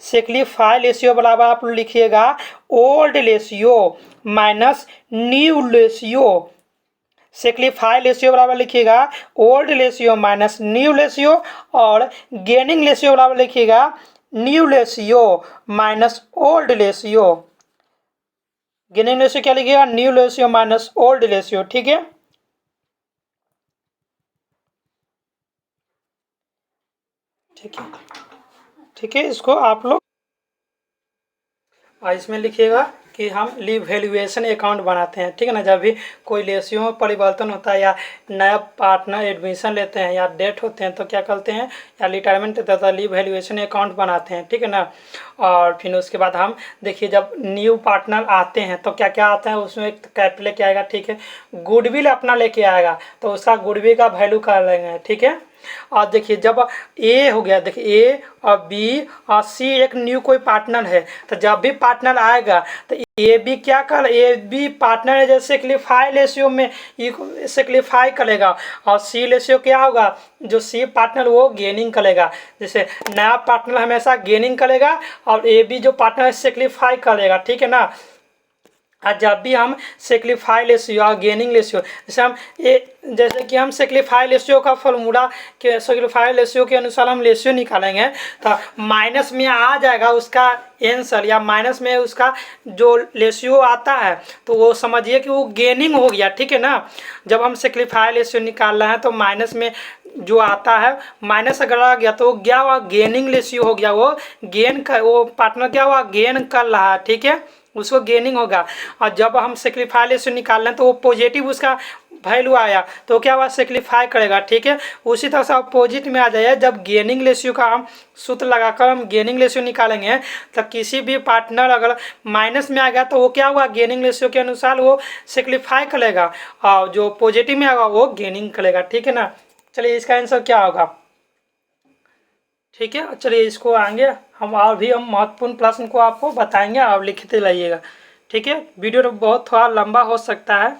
Speaker 1: सेक्रीफाई रेशियो बराबर आप लिखिएगा old ratio minus new ratio. Sacrifice ratio बराबर लिखिएगा old ratio minus new ratio, और गेनिंग रेशियो बराबर लिखिएगा new ratio minus old ratio. Gaining ratio क्या लिखिएगा, new ratio minus old ratio. ठीक है, ठीक है, इसको आप लोग इसमें लिखिएगा कि हम वैल्यूएशन अकाउंट बनाते हैं। ठीक है ना, जब भी कोई रेशियो में परिवर्तन होता है या नया पार्टनर एडमिशन लेते हैं या डेथ होते हैं तो क्या करते हैं, या रिटायरमेंट होता है तो वैल्यूएशन अकाउंट बनाते हैं। ठीक है ना, और फिर उसके बाद हम देखिए जब न्यू पार्टनर आते हैं तो क्या क्या आता है, उसमें एक कैपिटल लेके आएगा। ठीक है, गुडविल अपना लेके आएगा तो उसका गुडविल का वैल्यू कर लेंगे। ठीक है, और देखिए जब ए हो गया, देखिए ए और बी और सी एक न्यू कोई पार्टनर है, तो जब भी पार्टनर आएगा तो ए बी क्या कर, ए बी पार्टनर है जैसे सेक्रीफाई रेशियो में सेक्रीफाई करेगा, और सी रेशियो क्या होगा, जो सी पार्टनर वो गेनिंग करेगा। जैसे नया पार्टनर हमेशा गेनिंग करेगा और ए बी जो पार्टनर है सेक्रीफाई करेगा। ठीक है ना, और जब भी हम सेक्रीफाई रेशियो और गेनिंग रेशियो, जैसे कि हम सेक्रीफाई रेशियो का फॉर्मूला के सेक्रीफाई रेशियो के अनुसार हम रेशियो निकालेंगे तो माइनस में आ जाएगा उसका आंसर, या माइनस में उसका जो रेशियो आता है तो वो समझिए कि वो गेनिंग हो गया। ठीक है ना, जब हम सेक्रीफाई रेशियो निकाल रहे हैं तो माइनस में जो आता है, माइनस अगर आ गया तो क्या हुआ, गेनिंग रेशियो हो गया, वो वो पार्टनर क्या हुआ, गेन कर रहा है। ठीक है, उसको गेनिंग होगा। और जब हम सेक्रीफाई रेशियो निकाल रहे हैं तो वो पॉजिटिव उसका वैल्यू आया तो क्या हुआ, सेक्रीफाई करेगा। ठीक है, उसी तरह से अपोजिट में आ जाए, जब गेनिंग रेशियो का हम सूत्र लगाकर हम गेनिंग रेशियो निकालेंगे तो किसी भी पार्टनर अगर माइनस में आ गया तो वो क्या हुआ, गेनिंग रेशियो के अनुसार वो सेक्रीफाई करेगा, और जो पॉजिटिव में आएगा वो गेनिंग करेगा। ठीक है ना, चलिए इसका आंसर क्या होगा। ठीक है, चलिए इसको आएंगे हम और भी हम महत्वपूर्ण प्रश्न को आपको बताएंगे, आप लिखते रहिएगा। ठीक है, वीडियो तो बहुत थोड़ा लंबा हो सकता है।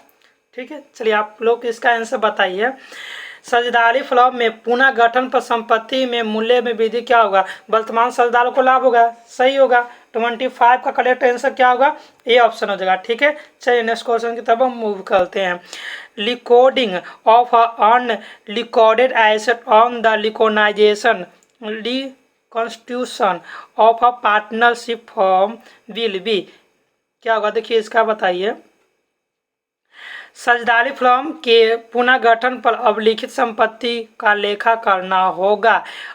Speaker 1: ठीक है, चलिए आप लोग इसका आंसर बताइए। साझेदारी फर्म में पुनः गठन पर संपत्ति में मूल्य में वृद्धि क्या होगा, वर्तमान साझेदारों को लाभ होगा, सही होगा। 25 का करेक्ट आंसर क्या होगा, ए ऑप्शन हो जाएगा। ठीक है, चलिए नेक्स्ट क्वेश्चन की तरफ हम मूव करते हैं। Recording of unrecorded asset on the recognisation reconstitution of a partnership form will be क्या होगा, देखिए इसका बताइए। साझेदारी फर्म के पुनर्गठन पर अवलिखित संपत्ति का लेखा करना होगा।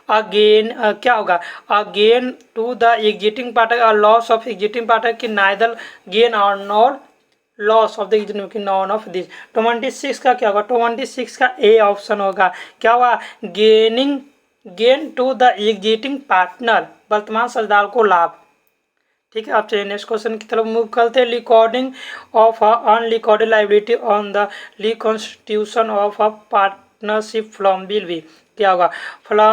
Speaker 1: अगेन क्या होगा, again to the exiting partner और लॉस ऑफ एग्जिटिंग पार्टनर की नाइदर गेन और nor loss of the exiting की नॉन ऑफ दिस। 26 का क्या होगा, 26 का ए ऑप्शन होगा। क्या हुआ, gain to the exiting partner, वर्तमान साझेदार को लाभ। ठीक है, आप चलिए नेक्स्ट क्वेश्चन की तरफ मूव करते हैं। Recording of unrecorded liability on the reconstitution of a partnership firm will be क्या होगा,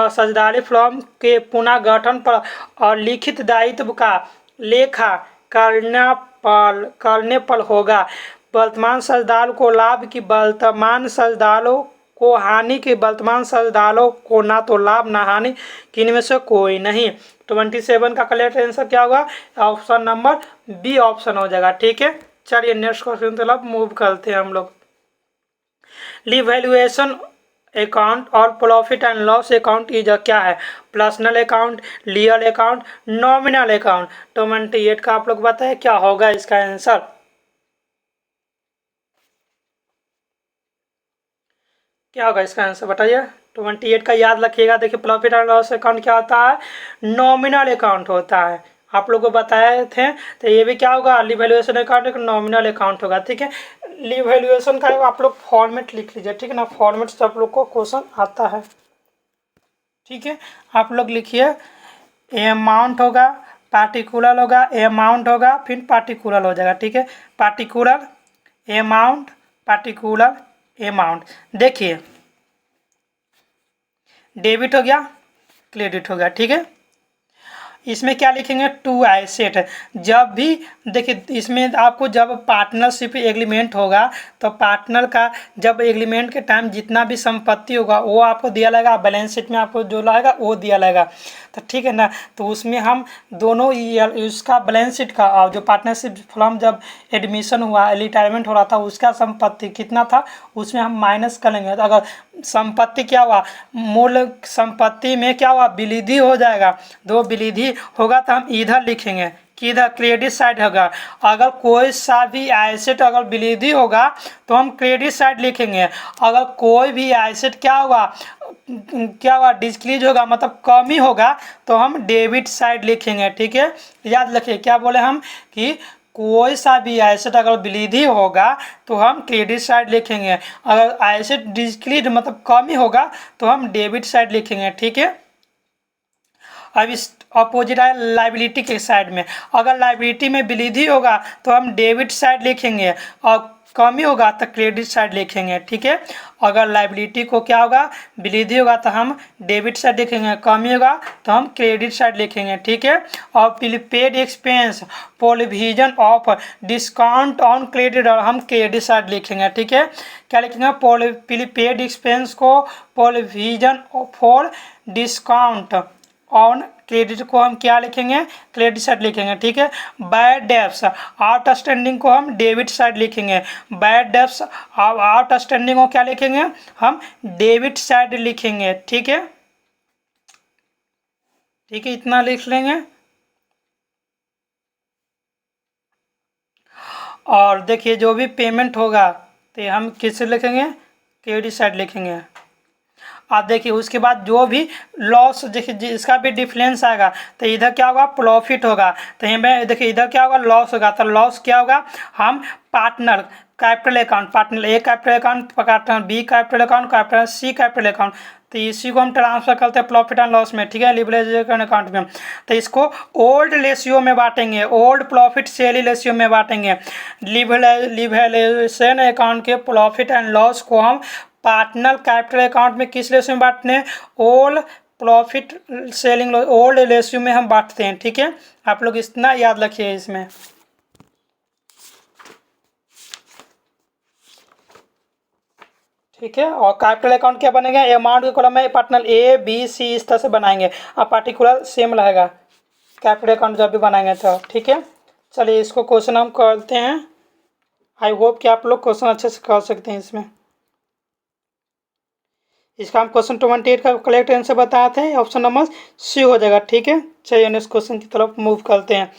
Speaker 1: साझेदारी फर्म के पुनः गठन पर और लिखित दायित्व का लेखा करने पर होगा। वर्तमान साझेदार को लाभ की वर्तमान साझेदारों को हानि की वर्तमान साझेदारों को ना तो लाभ ना हानि, किनमें से कोई नहीं। 27 का करेक्ट आंसर क्या होगा, ऑप्शन नंबर बी ऑप्शन हो जाएगा। ठीक है, चलिए नेक्स्ट क्वेश्चन की तरफ मूव करते हैं हम लोग। रिवैल्यूएशन अकाउंट और profit and loss account is क्या है, personal account, real account, nominal account. 28 का आप लोग बताए क्या होगा इसका आंसर। क्या होगा इसका आंसर बताइए। 28 का याद रखिएगा। देखिए प्रॉफिट एंड लॉस अकाउंट क्या होता है, नॉमिनल अकाउंट होता है, आप लोगों को बताए थे। तो ये भी क्या होगा, रिवैल्यूएशन अकाउंट एक नॉमिनल अकाउंट होगा। ठीक है, रिवैल्यूएशन का आप लोग फॉर्मेट लिख लीजिए। ठीक है ना, फॉर्मेट से आप लोग को क्वेश्चन आता है। ठीक है, आप लोग लिखिए, अमाउंट होगा, पार्टिकुलर होगा, अमाउंट होगा, फिर पार्टिकुलर हो जाएगा। ठीक है, पार्टिकुलर अमाउंट, पार्टिकुलर अमाउंट। देखिए डेबिट हो गया, क्रेडिट हो गया। ठीक है, इसमें क्या लिखेंगे, टू एसेट। जब भी देखिए इसमें आपको जब पार्टनरशिप एग्रीमेंट होगा तो पार्टनर का जब एग्रीमेंट के टाइम जितना भी संपत्ति होगा वो आपको दिया लगेगा, बैलेंस शीट में आपको जो लगेगा वो दिया लगेगा। तो ठीक है ना, तो उसमें हम दोनों उसका बैलेंस शीट का और जो पार्टनरशिप फर्म जब एडमिशन हुआ, रिटायरमेंट हो रहा था, उसका संपत्ति कितना था उसमें हम माइनस करेंगे। तो अगर संपत्ति क्या हुआ, मूल संपत्ति में क्या हुआ, वृद्धि हो जाएगा। दो वृद्धि होगा तो हम इधर लिखेंगे कि इधर क्रेडिट साइड होगा। अगर कोई सा भी एसेट अगर वृद्धि होगा तो हम क्रेडिट साइड लिखेंगे। अगर कोई भी एसेट क्या हुआ डिक्रीज होगा, मतलब कमी होगा, तो हम डेबिट साइड लिखेंगे। ठीक है, याद रखिए क्या बोले हम कि कोई सा भी एसेट अगर वृद्धि होगा तो हम क्रेडिट साइड लिखेंगे। अगर एसेट डिक्रीज मतलब कमी होगा तो हम डेबिट साइड लिखेंगे। ठीक है, अब इस अपोजिट है लाइबिलिटी के साइड में। अगर लाइबिलिटी में वृद्धि होगा तो हम डेबिट साइड लिखेंगे और कमी होगा तो क्रेडिट साइड लिखेंगे। ठीक है, अगर लाइबिलिटी को क्या होगा, वृद्धि होगा तो हम डेबिट साइड लिखेंगे, कमी होगा तो हम क्रेडिट साइड लिखेंगे। ठीक है, और prepaid expense provision of discount on credit और हम क्रेडिट साइड लिखेंगे। ठीक है, क्या लिखेंगे, प्रीपेड एक्सपेंस को provision for discount on credit को हम क्या लिखेंगे, क्रेडिट साइड लिखेंगे। ठीक है, बैड डेब्ट्स आउटस्टैंडिंग को हम डेबिट साइड लिखेंगे। बैड डेब्ट्स आउटस्टैंडिंग को क्या लिखेंगे, हम डेबिट साइड लिखेंगे। ठीक है, ठीक है, इतना लिख लेंगे। और देखिए जो भी पेमेंट होगा तो हम किससे लिखेंगे, क्रेडिट साइड लिखेंगे। आप देखिए उसके बाद जो भी लॉस, देखिए इसका भी डिफरेंस आएगा तो इधर क्या होगा, प्रॉफिट होगा। तो यहाँ देखिए इधर क्या होगा, लॉस होगा। तो लॉस क्या होगा, हम partner capital account, partner A capital account, partner B capital account, capital C capital account, तो इसी को हम ट्रांसफर करते हैं प्रॉफिट एंड लॉस में। ठीक है, लिबरेशन अकाउंट में। तो इसको ओल्ड रेशियो में बांटेंगे, ओल्ड प्रॉफिट सेल रेशियो में बांटेंगे। लिबरेशन अकाउंट के प्रॉफिट एंड लॉस को हम पार्टनर कैपिटल अकाउंट में किस रेशियो में बांटते हैं, old profit selling old ratio में हम बांटते हैं। ठीक है, आप लोग इतना याद रखिए इसमें। ठीक है। और कैपिटल अकाउंट क्या बनेगा, अमाउंट के कॉलम में पार्टनर ए बी सी इस तरह से बनाएंगे और पार्टिकुलर सेम रहेगा कैपिटल अकाउंट जब भी बनाएंगे तो। ठीक है, चलिए इसको क्वेश्चन हम करते हैं। आई होप कि आप लोग क्वेश्चन अच्छे से कर सकते हैं इसमें। इसका हम क्वेश्चन 28 का करेक्ट आंसर बताए थे, ऑप्शन नंबर सी हो जाएगा। ठीक है, चलिए नेक्स्ट क्वेश्चन की तरफ मूव करते हैं।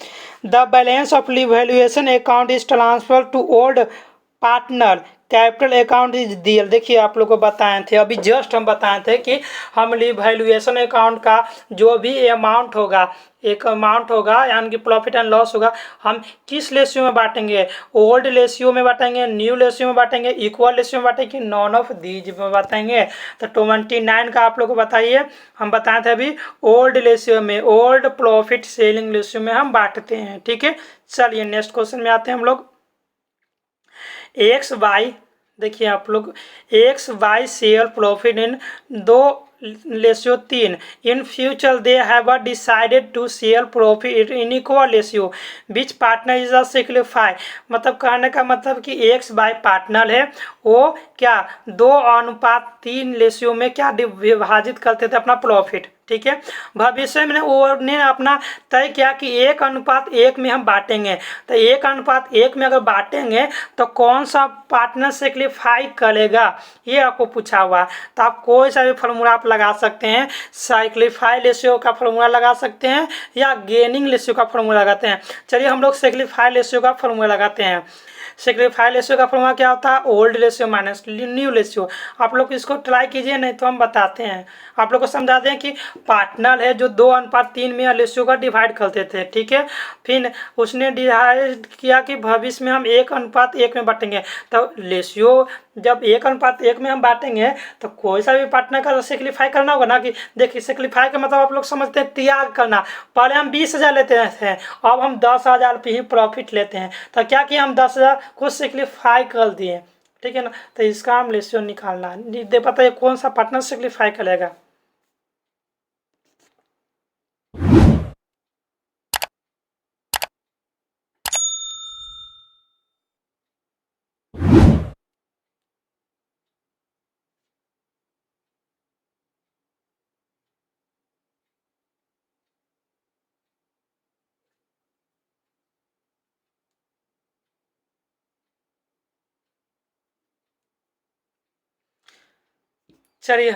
Speaker 1: The balance of revaluation account is transfer to old partner capital account is dealt. देखिए आप लोग को बताए थे अभी जस्ट हम बताए थे कि हम रिवैल्यूएशन अकाउंट का जो भी अमाउंट होगा, एक अमाउंट होगा यानी कि प्रॉफिट एंड लॉस होगा, हम किस रेशियो में बांटेंगे, ओल्ड रेशियो में बांटेंगे, न्यू रेशियो में बांटेंगे, इक्वल रेशियो में बांटेंगे, नॉन ऑफ दीज में बांटेंगे। तो 29 का आप लोग को बताइए। हम बताए थे अभी ओल्ड रेशियो में, ओल्ड प्रॉफिट सेलिंग रेशियो में हम बांटते हैं। ठीक है, चलिए नेक्स्ट क्वेश्चन में आते हैं हम लोग। एक्स वाई, देखिए आप लोग, X Y share profit in 2:3। In future they have decided to share profit in equal ratio which partner is a sacrifice. मतलब कहने का मतलब कि एक्स वाई पार्टनर है, वो क्या 2:3 रेशियो में क्या विभाजित करते थे अपना प्रॉफिट। ठीक है, भविष्य में उन्होंने अपना तय किया कि 1:1 में हम बांटेंगे। तो 1:1 में अगर बांटेंगे तो कौन सा पार्टनर सेक्रीफाई करेगा, ये आपको पूछा हुआ। तो आप कोई सा भी फॉर्मूला आप लगा सकते हैं, सेक्रीफाई रेशियो का फॉर्मूला लगा सकते हैं या गेनिंग रेशियो का फॉर्मूला लगाते हैं। चलिए हम लोग सेक्रीफाई रेशियो का फॉर्मूला लगाते हैं। सेक्रीफाई रेशियो का फॉर्मूला क्या होता है, old ratio minus new ratio. आप लोग इसको ट्राई कीजिए, नहीं तो हम बताते हैं। आप लोग को समझाते हैं कि पार्टनर है जो 2:3 में रेशियो का डिवाइड करते थे। ठीक है, फिर उसने डिवाइड किया कि भविष्य में हम 1:1 में बांटेंगे। तो रेशियो जब 1:1 में हम बांटेंगे तो कोई सा भी पार्टनर का सेक्रीफाई करना होगा ना। कि देखिए सेक्रीफाई का मतलब आप लोग समझते हैं त्याग करना। पहले हम 20,000 लेते थे, अब हम 10,000 पे ही प्रॉफिट लेते हैं। तो क्या किया, हम 10,000 को सेक्रीफाई कर दिए। ठीक है ना, तो इसका हम रेशियो निकालना है। दे पता है कौन सा पार्टनर सेक्रीफाई करेगा। चलिए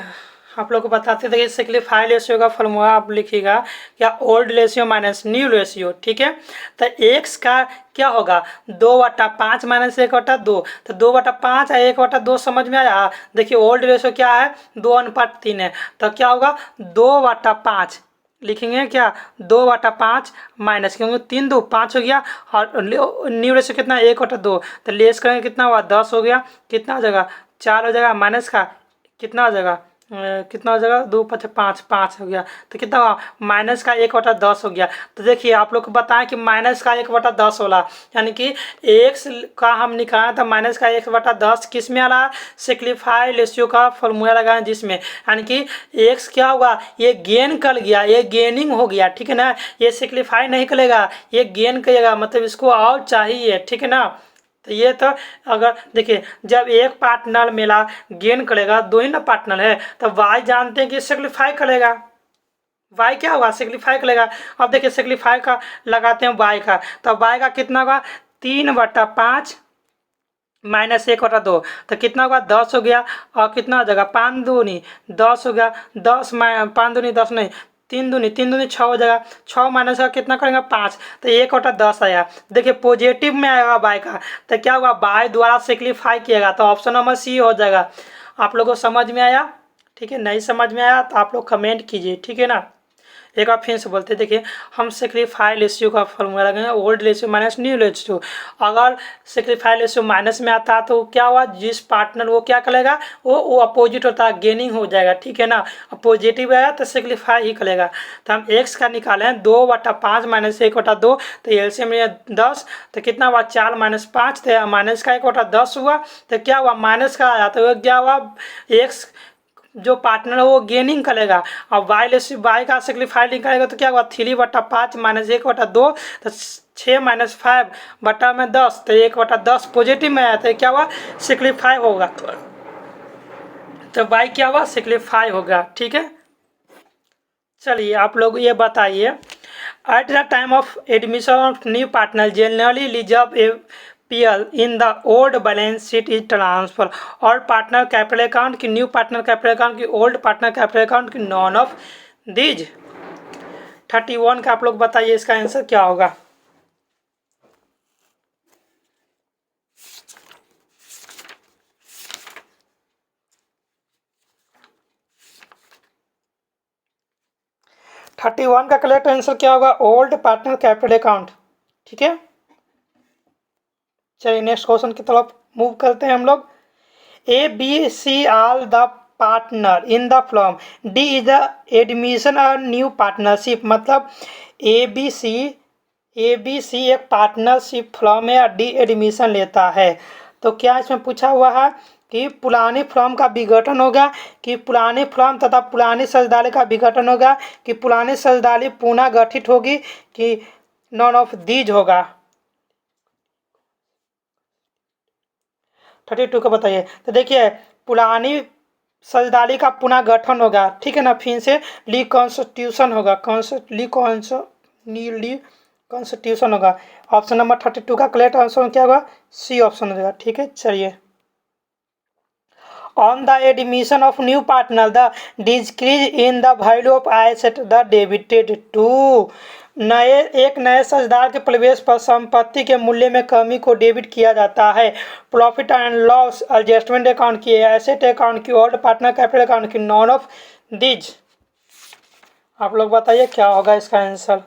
Speaker 1: आप लोग को बताते थे कि सिक्लिफाई रेशियो का फॉर्मूला आप लिखिएगा क्या, old ratio minus new ratio. ठीक है, तो एक्स का क्या होगा, 2/5 माइनस 1/2। तो 2/5 और 1/2 समझ में आया। देखिए ओल्ड रेशियो क्या है, 2:3 है। तो क्या होगा 2/5 लिखेंगे क्या, 2/5 माइनस, क्योंकि 3 2 5 हो गया। और न्यू रेशियो कितना, 1/2। तो लेस करेंगे कितना हुआ, 10 हो गया। कितना हो जाएगा, 4 हो जाएगा। माइनस का कितना हो जाएगा, कितना हो जाएगा, 2×5 5 हो गया। तो कितना हुआ, माइनस का 1/10 हो गया। तो देखिए आप लोग को बताएं कि माइनस का 1/10 होला, यानी कि एक्स का हम निकाला था माइनस का 1/10 किस में आ रहा है, सिक्लिफाई रेशियो का फॉर्मूला लगाएं जिसमें, यानी कि एक्स क्या हुआ, ये गेन कर गया, ये गेनिंग हो गया। ठीक है ना, ये सिक्लिफाई नहीं करेगा, ये गेन करेगा, मतलब इसको और चाहिए। ठीक है ना, तो ये तो अगर देखिए जब एक पार्टनर मेरा गेन करेगा, दो ही ना पार्टनर है, तो वाई जानते हैं कि सिक्लिफाई करेगा। वाई क्या होगा, सिक्लिफाई करेगा। अब देखिए सिक्लिफाई का लगाते हैं वाई का, तो वाई का कितना होगा, 3/5 माइनस 1/2। तो कितना होगा, 10 हो गया। और कितना हो जाएगा, 5 दूनी 10 हो गया। 10 5 दूनी 10 नहीं, 3 दूनी 6 हो जाएगा। 6 माइनस का कितना करेंगे, 5। तो 1/10 आया। देखिए पॉजिटिव में आएगा बाय का, तो क्या होगा, बाय द्वारा सिक्लिफाई किएगा। तो ऑप्शन नंबर सी हो जाएगा। आप लोगों को समझ में आया। ठीक है, नहीं समझ में आया तो आप लोग कमेंट कीजिए। ठीक है ना, एक बार फिर से बोलते हैं। देखिए हम सेक्रीफाई रेशियो का फॉर्मूला लगाएंगे, old ratio minus new ratio. अगर सेक्रीफाई रेशियो माइनस में आता है तो क्या हुआ, जिस पार्टनर वो क्या करेगा, वो अपोजिट होता है, गेनिंग हो जाएगा। ठीक है ना, पॉजिटिव आया तो सेक्रीफाई ही करेगा। तो हम एक्स का निकाले हैं 2/5 माइनस 1/2। तो एलसीएम में 10, तो कितना हुआ, 4 माइनस 5, तो माइनस का 1/10 हुआ। तो क्या हुआ, माइनस का आया, तो क्या हुआ, एक्स जो पार्टनर है वो गेनिंग करेगा। और वाई का सिक्लिफाई करेगा तो क्या हुआ, 3/5 माइनस 1/2। तो 6 माइनस 5 बटा में 10, तो 1/10 पॉजिटिव में आया, तो क्या हुआ, सिक्लिफाई होगा। तो बाई क्या हुआ, सिक्लिफाई होगा। ठीक है, चलिए आप लोग ये बताइए, eight the time of admission of new partner generally reserve A PL in the old balance sheet is transfer और पार्टनर कैपिटल अकाउंट की न्यू पार्टनर कैपिटल अकाउंट की ओल्ड पार्टनर कैपिटल अकाउंट की नॉन ऑफ दीज। 31 का आप लोग बताइए इसका answer क्या होगा। थर्टी वन का करेक्ट आंसर क्या होगा, ओल्ड पार्टनर कैपिटल अकाउंट। ठीक है, चलिए नेक्स्ट क्वेश्चन की तरफ मूव करते हैं हम लोग। A B C all the partner in the firm, D is the admission और न्यू पार्टनरशिप। मतलब ए बी सी एक पार्टनरशिप फर्म है और डी एडमिशन लेता है। तो क्या इसमें पूछा हुआ है कि पुरानी फर्म का विघटन होगा, कि पुरानी फर्म तथा पुरानी साझेदारी का विघटन होगा, कि पुरानी साझेदारी पुनः गठित होगी, कि नॉन ऑफ दीज होगा। 32 का बताइए। तो देखिए, पुरानी साझेदारी का पुनः गठन होगा, ठीक है ना, फिर से रिकॉन्स्टिट्यूशन होगा, कॉन्स्टिट्यूशन होगा। ऑप्शन नंबर 32 का करेक्ट आंसर क्या होगा, सी ऑप्शन हो जाएगा। ठीक है, चलिए। On the admission of new partner the decrease in the value of asset the debited to. एक नए साझेदार के प्रवेश पर संपत्ति के मूल्य में कमी को डेबिट किया जाता है। Profit and loss adjustment account की, एसेट अकाउंट की, ओल्ड पार्टनर कैपिटल अकाउंट की, नॉन ऑफ दीज। आप लोग बताइए क्या होगा इसका आंसर।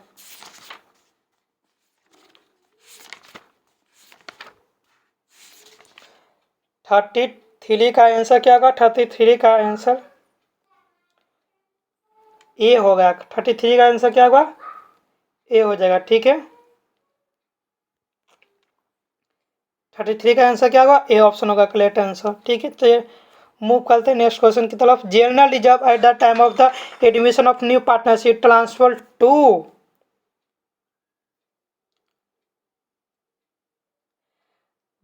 Speaker 1: थर्टी थ्री का आंसर क्या होगा, 33 का आंसर ए होगा। 33 का आंसर क्या होगा, ए हो जाएगा। ठीक है, 33 का आंसर क्या होगा, ए ऑप्शन होगा करेक्ट आंसर। ठीक है, तो मूव करते हैं नेक्स्ट क्वेश्चन की तरफ। General reserve at the time of the admission of new partnership transfer to.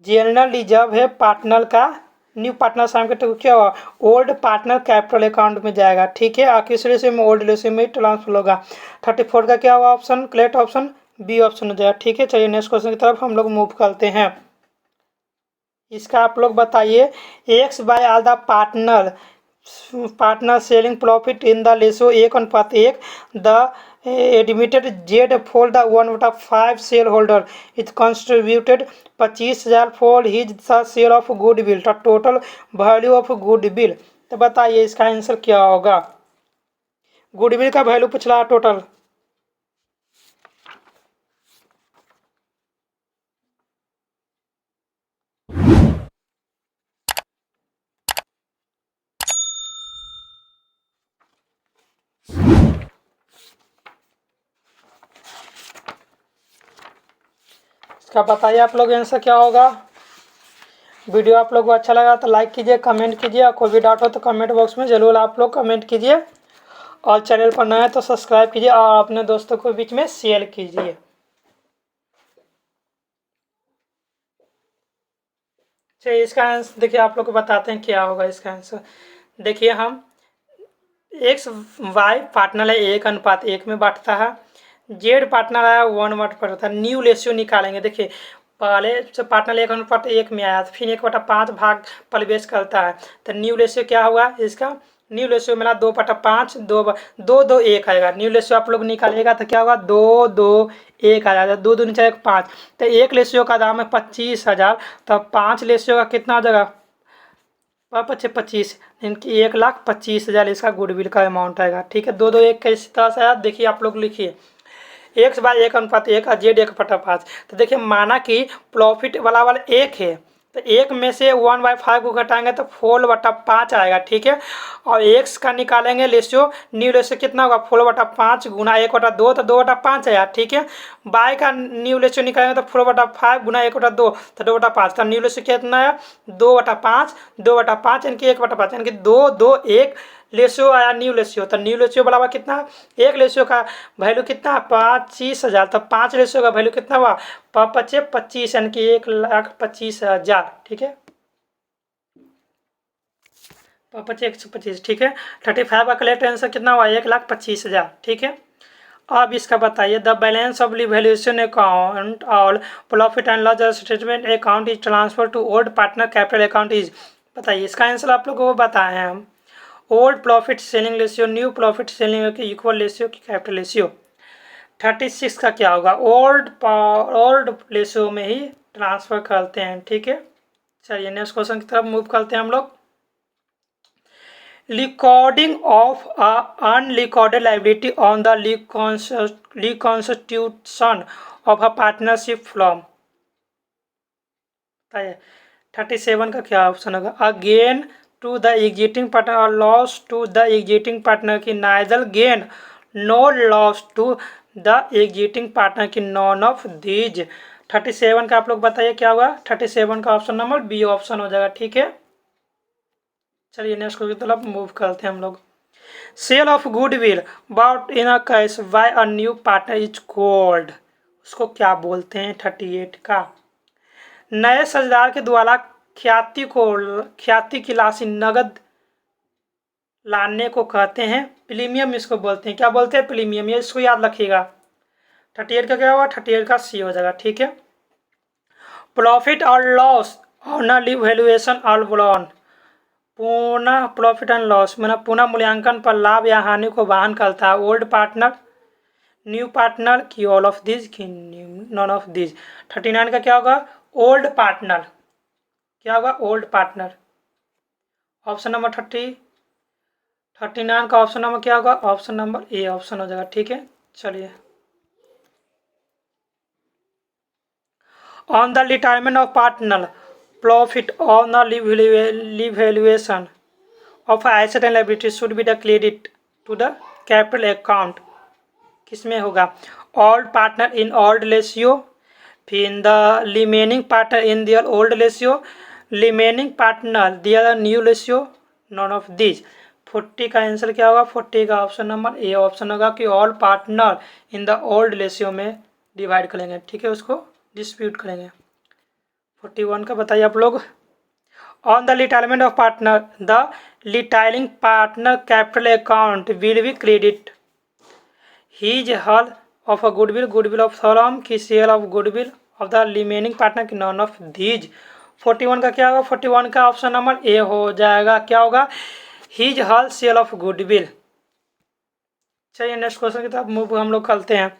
Speaker 1: General reserve है पार्टनर का, न्यू पार्टनर साइन करते हुए क्या हुआ, ओल्ड पार्टनर कैपिटल अकाउंट में जाएगा। ठीक है, किस रेशियो में, ओल्ड रेशियो में ट्रांसफर होगा। 34 का क्या हुआ option, correct option B option हो जाएगा। ठीक है, चलिए नेक्स्ट क्वेश्चन की तरफ हम लोग मूव करते हैं। इसका आप लोग बताइए, X by all the partner selling profit in the ratio 1:1, the admitted Z for the 1/5 share holder is contributed 25,000 for his the share of goodwill, the total value of goodwill. तो बताइए इसका answer क्या होगा। Goodwill का value पूछ रहा total. इसका बताइए आप लोग आंसर क्या होगा। वीडियो आप लोग को अच्छा लगा तो लाइक कीजिए, कमेंट कीजिए, और कोई भी डाउट हो तो कमेंट बॉक्स में ज़रूर आप लोग कमेंट कीजिए, और चैनल पर नए हैं तो सब्सक्राइब कीजिए और अपने दोस्तों को बीच में शेयर कीजिए। चलिए इसका आंसर देखिए, आप लोग को बताते हैं क्या होगा इसका आंसर। देखिए, हम एक्स वाई पार्टनर है 1:1 में बांटता है, जेड पार्टनर आया 1/5 है। न्यू रेशियो निकालेंगे। देखिए, पहले से पार्टनर 1:1 में आया, फिर 1/5 भाग प्रवेश करता है, तो न्यू रेशियो क्या होगा इसका, न्यू रेशियो मिला 2/5, 2:1 आएगा। न्यू रेशियो आप लोग निकालेगा तो क्या होगा, 2:2:1 आ जाएगा। 2 दूनी 5, तो एक रेशियो का दाम है 25,000, तो 5 रेशियो का कितना हो जाएगा, 25, इनकी 1,25,000 इसका गुडविल का अमाउंट आएगा। ठीक है, 2:2:1 का इस तरह से आया। देखिए आप लोग लिखिए, एक्स बाय 1:1 और जेड 1/5। तो देखिए, माना कि प्रॉफिट वाला 1 है, तो 1 में से 1/5 को घटाएंगे तो 4/5 आएगा। ठीक है, और एक्स का निकालेंगे रेशियो, न्यू रेशियो कितना होगा, 4/5 गुना 1/2, तो 2/5 आया। ठीक है, बाय का न्यू रेशियो निकालेंगे तो 4/5 गुना 1/2, तो 2/5, तो न्यू रेशियो कितना है, 2/5, यानी कि 1/5, यानी कि 2:2:1 रेशियो आया न्यू रेशियो। तो न्यू रेशियो बराबर कितना, एक रेशियो का वैल्यू कितना, 25,000, तो 5 रेशियो का वैल्यू कितना हुआ, 5×5 = 25, यानी कि 1,25,000। ठीक है, पच्चीस 125, ठीक है। 35 का करेक्ट आंसर कितना हुआ? 1,25,000, ठीक है। अब इसका बताइए, the balance of valuation account all profit and loss statement account is transfer to old partner capital account is. बताइए इसका आंसर आप लोगों को बताए हैं हम। Old profit selling ratio, new profit selling की इक्वल रेशियो की कैपिटल रेशियो। 36 का क्या होगा? ओल्ड रेशियो में ही ट्रांसफर करते हैं, ठीक है। चलिए नेक्स्ट क्वेश्चन की तरफ मूव करते हैं हम लोग। Recording of a unrecorded liability on the reconstitution of a partnership firm। 37 का क्या ऑप्शन होगा? Again to the exiting partner और loss to the exiting partner की neither gain no loss to the exiting partner की none of these. 37 का आप लोग बताइए क्या होगा? 37 का ऑप्शन नंबर बी ऑप्शन हो जाएगा, ठीक है। चलिए नेक्स्ट की तरफ मूव करते हैं हम लोग। Sale of goodwill bought in a cash by a new partner is called. उसको क्या बोलते हैं? 38 का नए साझेदार के द्वारा ख्याति की राशि नगद लाने को कहते हैं प्रीमियम। इसको बोलते हैं, क्या बोलते हैं? प्रीमियम। ये इसको याद रखिएगा। 38 का क्या होगा? 38 का सी हो जाएगा, ठीक है। प्रॉफिट और लॉस ऑन वैल्यूएशन ऑल ब्लॉन। पुनः प्रॉफिट एंड लॉस मतलब पुनः मूल्यांकन पर लाभ या हानि को वहन करता है। ओल्ड पार्टनर, न्यू पार्टनर की ऑल ऑफ दिस की नॉन ऑफ दिस। 39 का क्या होगा? Old partner. क्या होगा? Old partner. ऑप्शन नंबर 39 का ऑप्शन नंबर क्या होगा? ऑप्शन नंबर ए ऑप्शन हो जाएगा, ठीक है। चलिए on the retirement of partner profit on the revaluation of asset and liability should be the credit to the capital account। किसमें होगा? all partner in old ratio, फिर the remaining partner in their old ratio, remaining partner their new ratio, none of these। 40 का answer क्या होगा? 40 का option number A option होगा कि all partner in the old ratio में divide करेंगे, ठीक है, उसको डिस्प्यूट करेंगे। 41 का बताइए आप लोग। On the retirement of partner, the retiring partner capital account will be credit his whole of a goodwill of firm की sale of goodwill of the remaining partner की none of these। 41 का क्या होगा? 41 का ऑप्शन नंबर ए हो जाएगा। क्या होगा? his whole sale of goodwill। चलिए नेक्स्ट क्वेश्चन की तरफ मूव हम लोग करते हैं।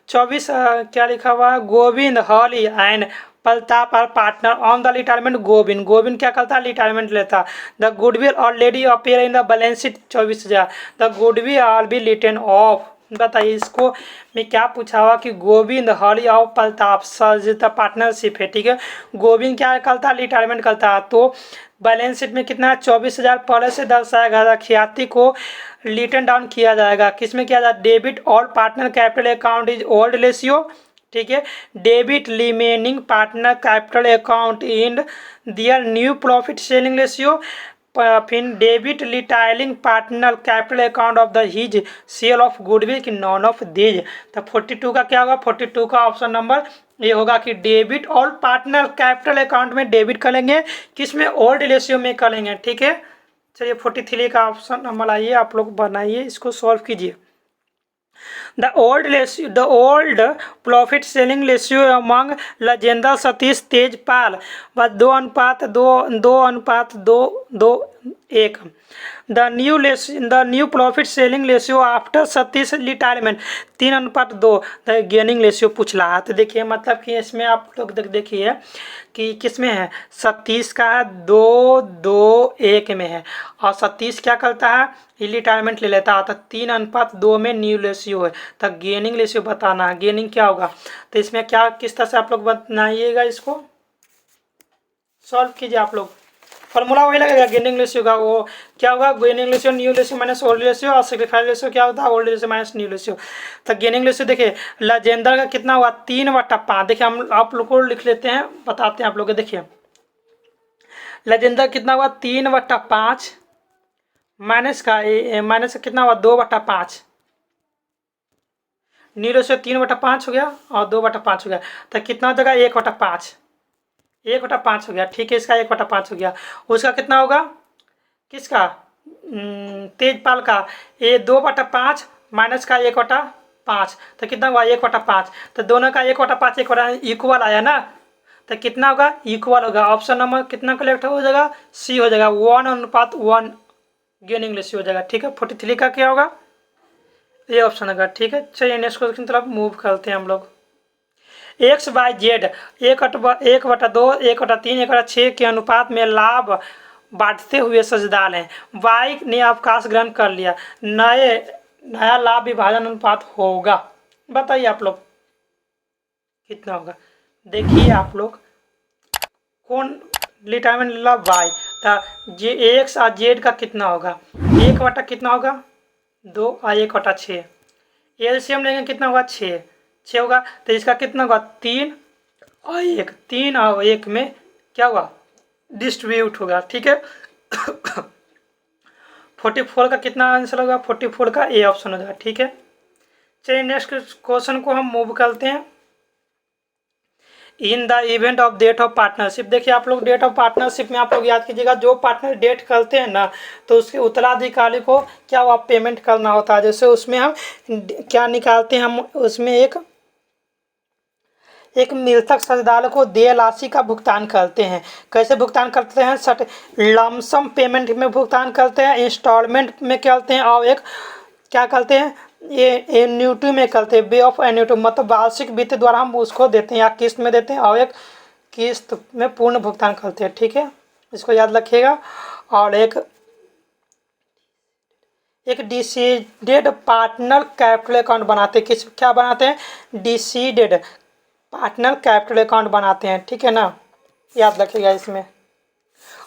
Speaker 1: 24 क्या लिखा हुआ है? Govind Holi and Paltap are partner on the retirement. Govind क्या करता है? रिटायरमेंट लेता। The goodwill already appear in the balance sheet 24,000। The goodwill are be written off. बताइए इसको मैं क्या पूछा हुआ कि गोविंद हॉली और पलताप सजिता पार्टनरशिप है, ठीक है। गोविंद क्या करता है? रिटायरमेंट करता है। तो बैलेंस शीट में कितना है? 24,000 पहले से दर्शाया गया। ख्याति को रिटर्न डाउन किया जाएगा। किस में किया जाएगा? Debit all partner capital account is old ratio, ठीक है। Debit remaining partner capital account in their new profit selling ratio. फिर debit retiring partner capital account of the his share of goodwill की नॉन ऑफ दिज। तो 42 का क्या होगा? 42 का option number ये होगा कि डेबिट और पार्टनर कैपिटल अकाउंट में डेबिट करेंगे, किस में? ओल्ड रेशियो में करेंगे, ठीक है। चलिए 43 का ऑप्शन नंबर आइए, आप लोग बनाइए, इसको सॉल्व कीजिए। The old profit selling ratio among Rajendra Satish Tejpal was 2:2:2:1। The new profit selling ratio after Satish retirement 3:2। The gaining ratio पूछ रहा है। तो देखिए मतलब कि इसमें आप लोग देखिए कि किस में है? सतीश का 2:2:1 में है। और सतीश क्या करता है? रिटायरमेंट ले लेता है। तो 3:2 में न्यू रेशियो है। तो गेनिंग रेशियो बताना है। गेनिंग क्या होगा? तो इसमें क्या किस तरह से आप लोग बनाइएगा, इसको सॉल्व कीजिए आप लोग। फॉर्मूला वही लगेगा गेनिंग रेशियो का। वो क्या होगा? Gaining ratio new ratio minus old ratio, और सेक्रीफाइस रेशियो क्या होता है? Old ratio minus new ratio. तो गेनिंग रेशियो देखिए राजेंद्र का कितना हुआ? 3/5। देखिए हम आप लोग को लिख लेते हैं, बताते हैं आप लोग को। देखिए राजेंद्र कितना हुआ? 3/5 माइनस का कितना हुआ? 2/5। न्यू रेशियो 3/5 हो गया और 2/5 हो गया। तो कितना हो जाएगा? 1/5 हो गया, ठीक है। इसका 1/5 हो गया। उसका कितना होगा? किसका, तेजपाल का, ये 2/5 माइनस का 1/5, तो कितना हुआ 1/5, तो दोनों का 1/5 इक्वल आया ना, तो कितना होगा इक्वल होगा। ऑप्शन नंबर कितना कलेक्ट हो जाएगा, सी हो जाएगा, 1:1 गेनिंग रेशियो हो जाएगा। ठीक है, 43 का क्या होगा, ये ऑप्शन होगा। ठीक है, चलिए नेक्स्ट क्वेश्चन की तरफ मूव करते हैं हम लोग। XYZ 1/2, 1/3, 1/6 के अनुपात में लाभ बांटते हुए सजदार हैं। वाई ने अवकाश ग्रहण कर लिया, नया लाभ विभाजन अनुपात होगा। बताइए आप लोग कितना होगा। देखिए आप लोग कौन रिटायरमेंट लाभ वाई था, जे एक्स और जेड का कितना होगा, 1 कितना होगा 2 और 1/6, एलसीएम लेंगे कितना होगा 6 होगा, तो इसका कितना होगा 3 और 1, 3 और 1 में क्या होगा डिस्ट्रीब्यूट होगा। ठीक है, 44 का कितना आंसर होगा, 44 का ए ऑप्शन हो जाएगा। ठीक है, चलिए नेक्स्ट क्वेश्चन को हम मूव करते हैं। In the event of death of partnership, देखिए आप लोग डेट ऑफ पार्टनरशिप में आप लोग याद कीजिएगा, जो पार्टनर डेट करते हैं ना, तो उसके उत्तराधिकारी को क्या हुआ पेमेंट करना होता है। जैसे उसमें हम क्या निकालते हैं, हम उसमें एक मृतक साझेदार को देय राशि का भुगतान करते हैं। कैसे भुगतान करते हैं, लमसम पेमेंट में भुगतान करते हैं, इंस्टॉलमेंट में करते हैं, और एक क्या करते हैं ये एन्यूटी में करते हैं, वे ऑफ एन्यूटी, मतलब वार्षिक वित्त द्वारा हम उसको देते हैं या किस्त में देते हैं, और एक किस्त में पूर्ण भुगतान करते हैं। ठीक है, इसको याद रखिएगा। और एक डिसीडेड पार्टनर कैपिटल अकाउंट बनाते हैं, किस क्या बनाते हैं, डिसीडेड पार्टनर कैपिटल अकाउंट बनाते हैं। ठीक है ना, याद रखिएगा इसमें।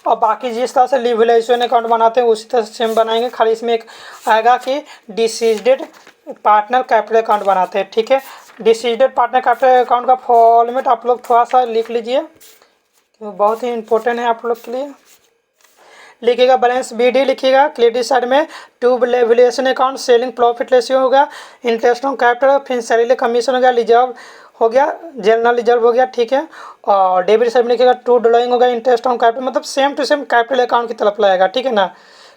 Speaker 1: और बाकी जिस तरह से लिबरेशन अकाउंट बनाते हैं उसी तरह से सेम बनाएंगे, खाली इसमें एक आएगा कि डिसीडेड पार्टनर कैपिटल अकाउंट बनाते हैं। ठीक है, डिसीडेड पार्टनर कैपिटल अकाउंट का फॉर्मेट आप लोग थोड़ा सा लिख लीजिए, बहुत ही इंपॉर्टेंट है आप लोग के लिए। लिखिएगा बैलेंस BD लिखिएगा, क्रेडिट साइड में to liberation account, selling profit ratio होगा, इंटरेस्ट ऑन कैपिटल, फिर सैलरी कमीशन हो गया, रिजर्व हो गया, जनरल रिजर्व हो गया। ठीक है, और डेबिट साइड में लिखिएगा टू ड्रॉइंग होगा, इंटरेस्ट ऑन कैपिटल, मतलब same to same capital account की तरफ लाएगा। ठीक है ना,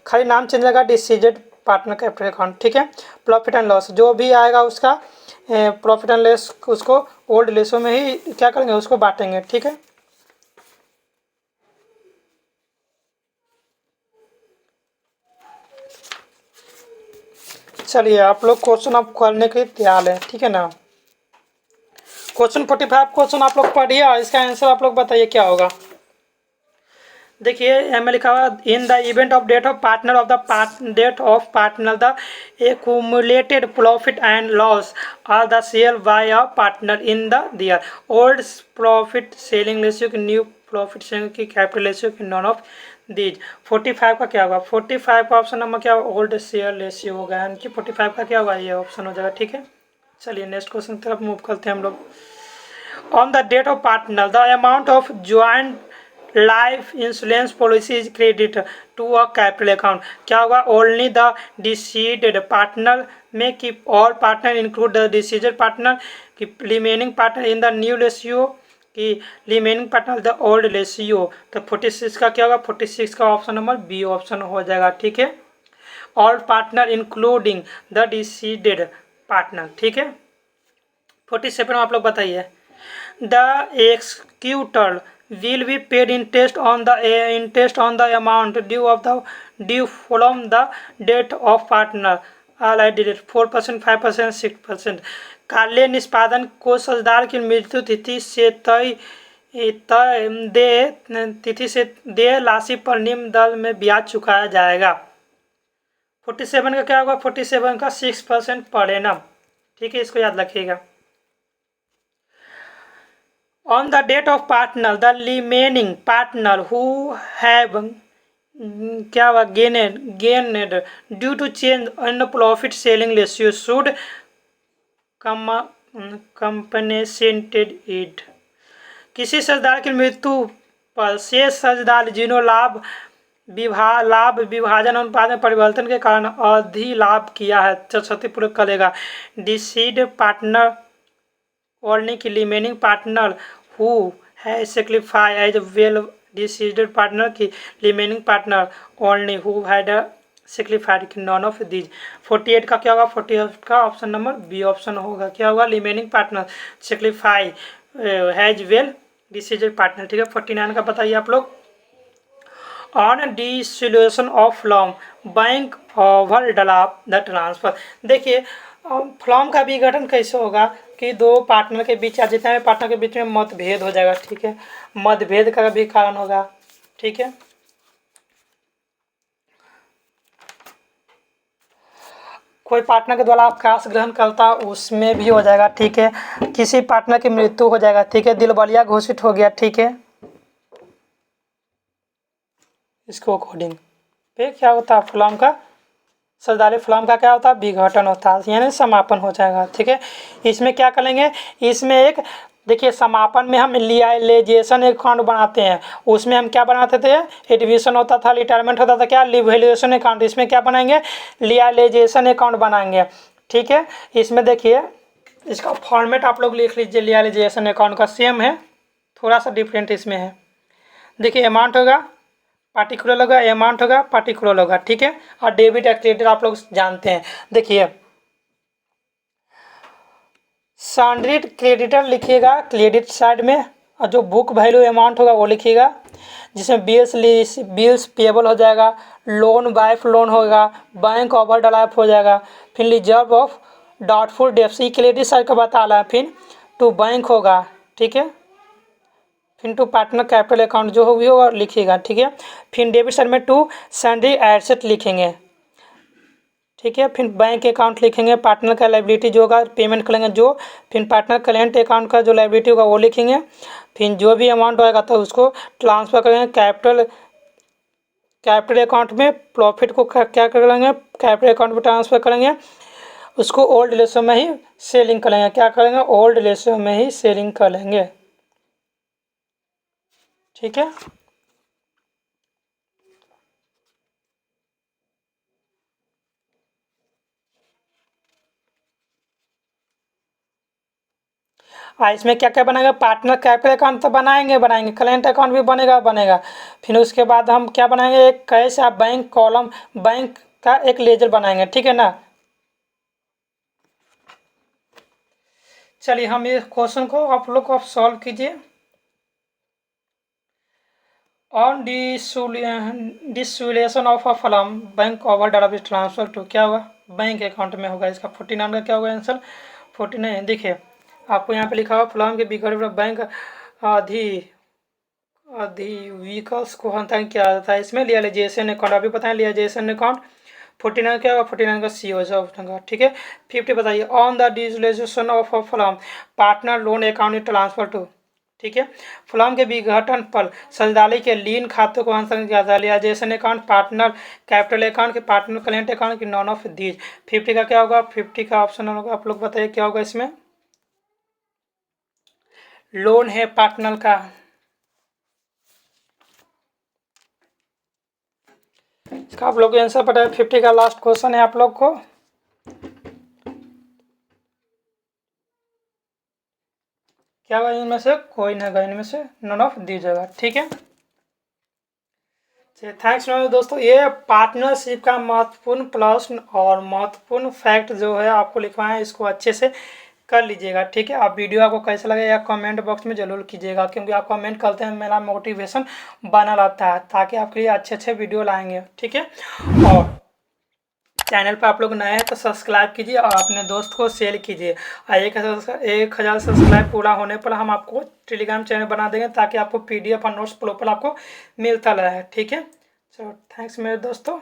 Speaker 1: खाली नाम चेंज होगा डिसीडेड पार्टनर कैपिटल अकाउंट। ठीक है, प्रॉफिट एंड लॉस जो भी आएगा उसका प्रॉफिट एंड लॉस उसको ओल्ड लेसो में ही क्या करेंगे, उसको बांटेंगे। ठीक है, चलिए आप लोग क्वेश्चन आप करने के लिए तैयार है। ठीक है ना, क्वेश्चन 45 क्वेश्चन आप लोग पढ़िए और इसका आंसर आप लोग बताइए क्या होगा। देखिए एम लिखा हुआ, in the event of death of partner of the death of partner the accumulated profit and loss are the share by a partner in the their old profit selling ratio की new profit selling की capital ratio की none of these. 45 का क्या होगा, 45 का option number क्या होगा, old share ratio होगा, यानी कि 45 का क्या होगा ये ऑप्शन हो जाएगा। ठीक है, चलिए नेक्स्ट क्वेश्चन की तरफ मूव करते हैं हम लोग। On the death of partner the amount of joint life insurance policy is credit to a capital account, क्या होगा, ओनली द डिसीडेड पार्टनर में की all partner include the deceased partner की remaining partner in the new ratio की remaining partner the old ratio. तो 46 का क्या होगा, 46 का ऑप्शन नंबर बी ऑप्शन हो जाएगा। ठीक है, all partner including the deceased partner. ठीक है, 47 में आप लोग बताइए, the एक्सक्यूटर will be paid interest on the amount due from the date of partner all I did 4%, 5%, 6%। कार्य निष्पादन को साझेदार की मृत्यु तिथि से देय राशि पर निम्न दर में ब्याज चुकाया जाएगा। 47 का क्या होगा, 47 का 6% पर एनम। ठीक है, इसको याद रखिएगा। On the date of partner, the remaining partner who have क्या हुआ gained due to change in profit selling ratio should compensated it। किसी साझेदार की मृत्यु पर शेष साझेदार जिन्होंने लाभ विभाजन अनुपात में परिवर्तन के कारण अधिलाभ किया है क्षतिपूर्ति करेगा। डिसीड पार्टनर ओनली की remaining partner who has sacrificed as well deceased partner की remaining partner only who had sacrificed की नॉन ऑफ दीज। 48 का क्या होगा? 48 का ऑप्शन नंबर बी ऑप्शन होगा। क्या होगा? Remaining partner sacrifice has well deceased partner. ठीक है, 49 का बताइए आप लोग। On dissolution of firm bank over डलाप द ट्रांसफर। देखिए फ्लॉम का विघटन कैसे होगा कि दो पार्टनर के बीच या जितने भी पार्टनर के बीच में मतभेद हो जाएगा। ठीक है, मतभेद का भी कारण होगा। ठीक है, कोई पार्टनर के द्वारा अवकाश ग्रहण करता उसमें भी हो जाएगा। ठीक है, किसी पार्टनर की मृत्यु हो जाएगा। ठीक है, दिलबलिया घोषित हो गया। ठीक है, इसको अकॉर्डिंग पे क्या होता है? फ्लॉम का सदाली फ्लॉम का क्या होता है? विघटन होता है, यानी समापन हो जाएगा। ठीक है, इसमें क्या करेंगे? इसमें एक देखिए समापन में हम लियालाइजेशन अकाउंट बनाते हैं। उसमें हम क्या बनाते थे? एडमिशन होता था, रिटायरमेंट होता था, क्या लिवैल्यूएशन अकाउंट। इसमें क्या बनाएंगे? लियालाइजेशन अकाउंट बनाएंगे। ठीक है, इसमें देखिए इसका फॉर्मेट आप लोग लिख लीजिए। लियालाइजेशन अकाउंट का सेम है, थोड़ा सा डिफरेंट इसमें है। देखिए अमाउंट होगा, पार्टिकुलर होगा, अमाउंट होगा, पार्टिकुलर होगा। ठीक है, और डेबिट या क्रेडिट आप लोग जानते हैं। देखिए सैंड्रिड क्रेडिटर लिखिएगा क्रेडिट साइड में, और जो बुक वैल्यू अमाउंट होगा वो लिखिएगा, जिसमें बिल्स पेबल हो जाएगा, लोन बाइफ लोन होगा, बैंक ओवर ड्राफ्ट हो जाएगा, फिर reserve of doubtful debts credit side का बता रहा है, फिर टू बैंक होगा। ठीक है, फिर टू पार्टनर कैपिटल अकाउंट जो भी होगा लिखिएगा। ठीक है, फिर डेबिट साइड में टू सैंड्री एसेट लिखेंगे। ठीक है, फिर बैंक अकाउंट लिखेंगे, पार्टनर का लाइबिलिटी जो होगा पेमेंट करेंगे जो, फिर पार्टनर करेंट अकाउंट का जो लाइबिलिटी होगा वो लिखेंगे, फिर जो भी अमाउंट होगा तो उसको ट्रांसफ़र करेंगे कैपिटल अकाउंट में, प्रॉफिट को क्या करेंगे? कैपिटल अकाउंट में ट्रांसफ़र करेंगे, उसको ओल्ड रेशो में ही सेलिंग करेंगे। क्या करेंगे? ओल्ड रेशो में ही सेलिंग करेंगे। ठीक है, इसमें क्या क्या बनेगा? पार्टनर कैपिटल अकाउंट तो बनाएंगे, करेंट अकाउंट भी बनेगा। फिर उसके बाद हम क्या बनाएंगे? एक कैश या बैंक कॉलम, बैंक का एक लेजर बनाएंगे। ठीक है ना। चलिए हम इस क्वेश्चन को आप लोग को सॉल्व कीजिए। On dissolution of a firm bank overdraft transfer to, क्या होगा? बैंक अकाउंट में होगा। इसका 49 का क्या होगा आंसर? 49। देखिए आपको यहाँ पे लिखा हुआ फर्म के विकल्प बैंक अधिविकल्प को हस्तांतरण किया जाता है। इसमें लियालाइजेशन अकाउंट अभी बताएं, लियालाइजेशन अकाउंट 49 क्या होगा? 49 का सी हो जाएगा। ठीक है, 50 बताइए। On the dissolution of a firm partner loan account transfer to. ठीक है, फर्म के विघटन पर सजदाली के लीन खातों को हस्तांतरण किया जाता है। लियालाइजेशन अकाउंट, पार्टनर कैपिटल अकाउंट के, पार्टनर करेंट अकाउंट की, नॉन ऑफ दीज। 50 का क्या होगा? 50 का ऑप्शन होगा, आप लोग बताइए क्या होगा इसमें? लोन है पार्टनर का। इसका आप लोग आंसर पता है। 50 का लास्ट क्वेश्चन है आप लोग को। क्या होगा इनमें से? कोई ना होगा इनमें से, नॉन ऑफ दी जगह। ठीक है, चलिए थैंक्स दोस्तों। ये पार्टनरशिप का महत्वपूर्ण प्रश्न और महत्वपूर्ण फैक्ट जो है आपको लिखवाएं, इसको अच्छे से कर लीजिएगा। ठीक है, आप वीडियो आपको कैसा लगे या कमेंट बॉक्स में ज़रूर कीजिएगा, क्योंकि आप कमेंट करते हैं मेरा मोटिवेशन बना रहता है, ताकि आपके लिए अच्छे अच्छे वीडियो लाएंगे। ठीक है, और चैनल पर आप लोग नए हैं तो सब्सक्राइब कीजिए और अपने दोस्त को शेयर कीजिए। और 1000 सब्सक्राइब पूरा होने पर हम आपको टेलीग्राम चैनल बना देंगे, ताकि आपको PDF और नोट्स प्रॉपर आपको मिलता रहे। ठीक है, चलो थैंक्स मेरे दोस्तों।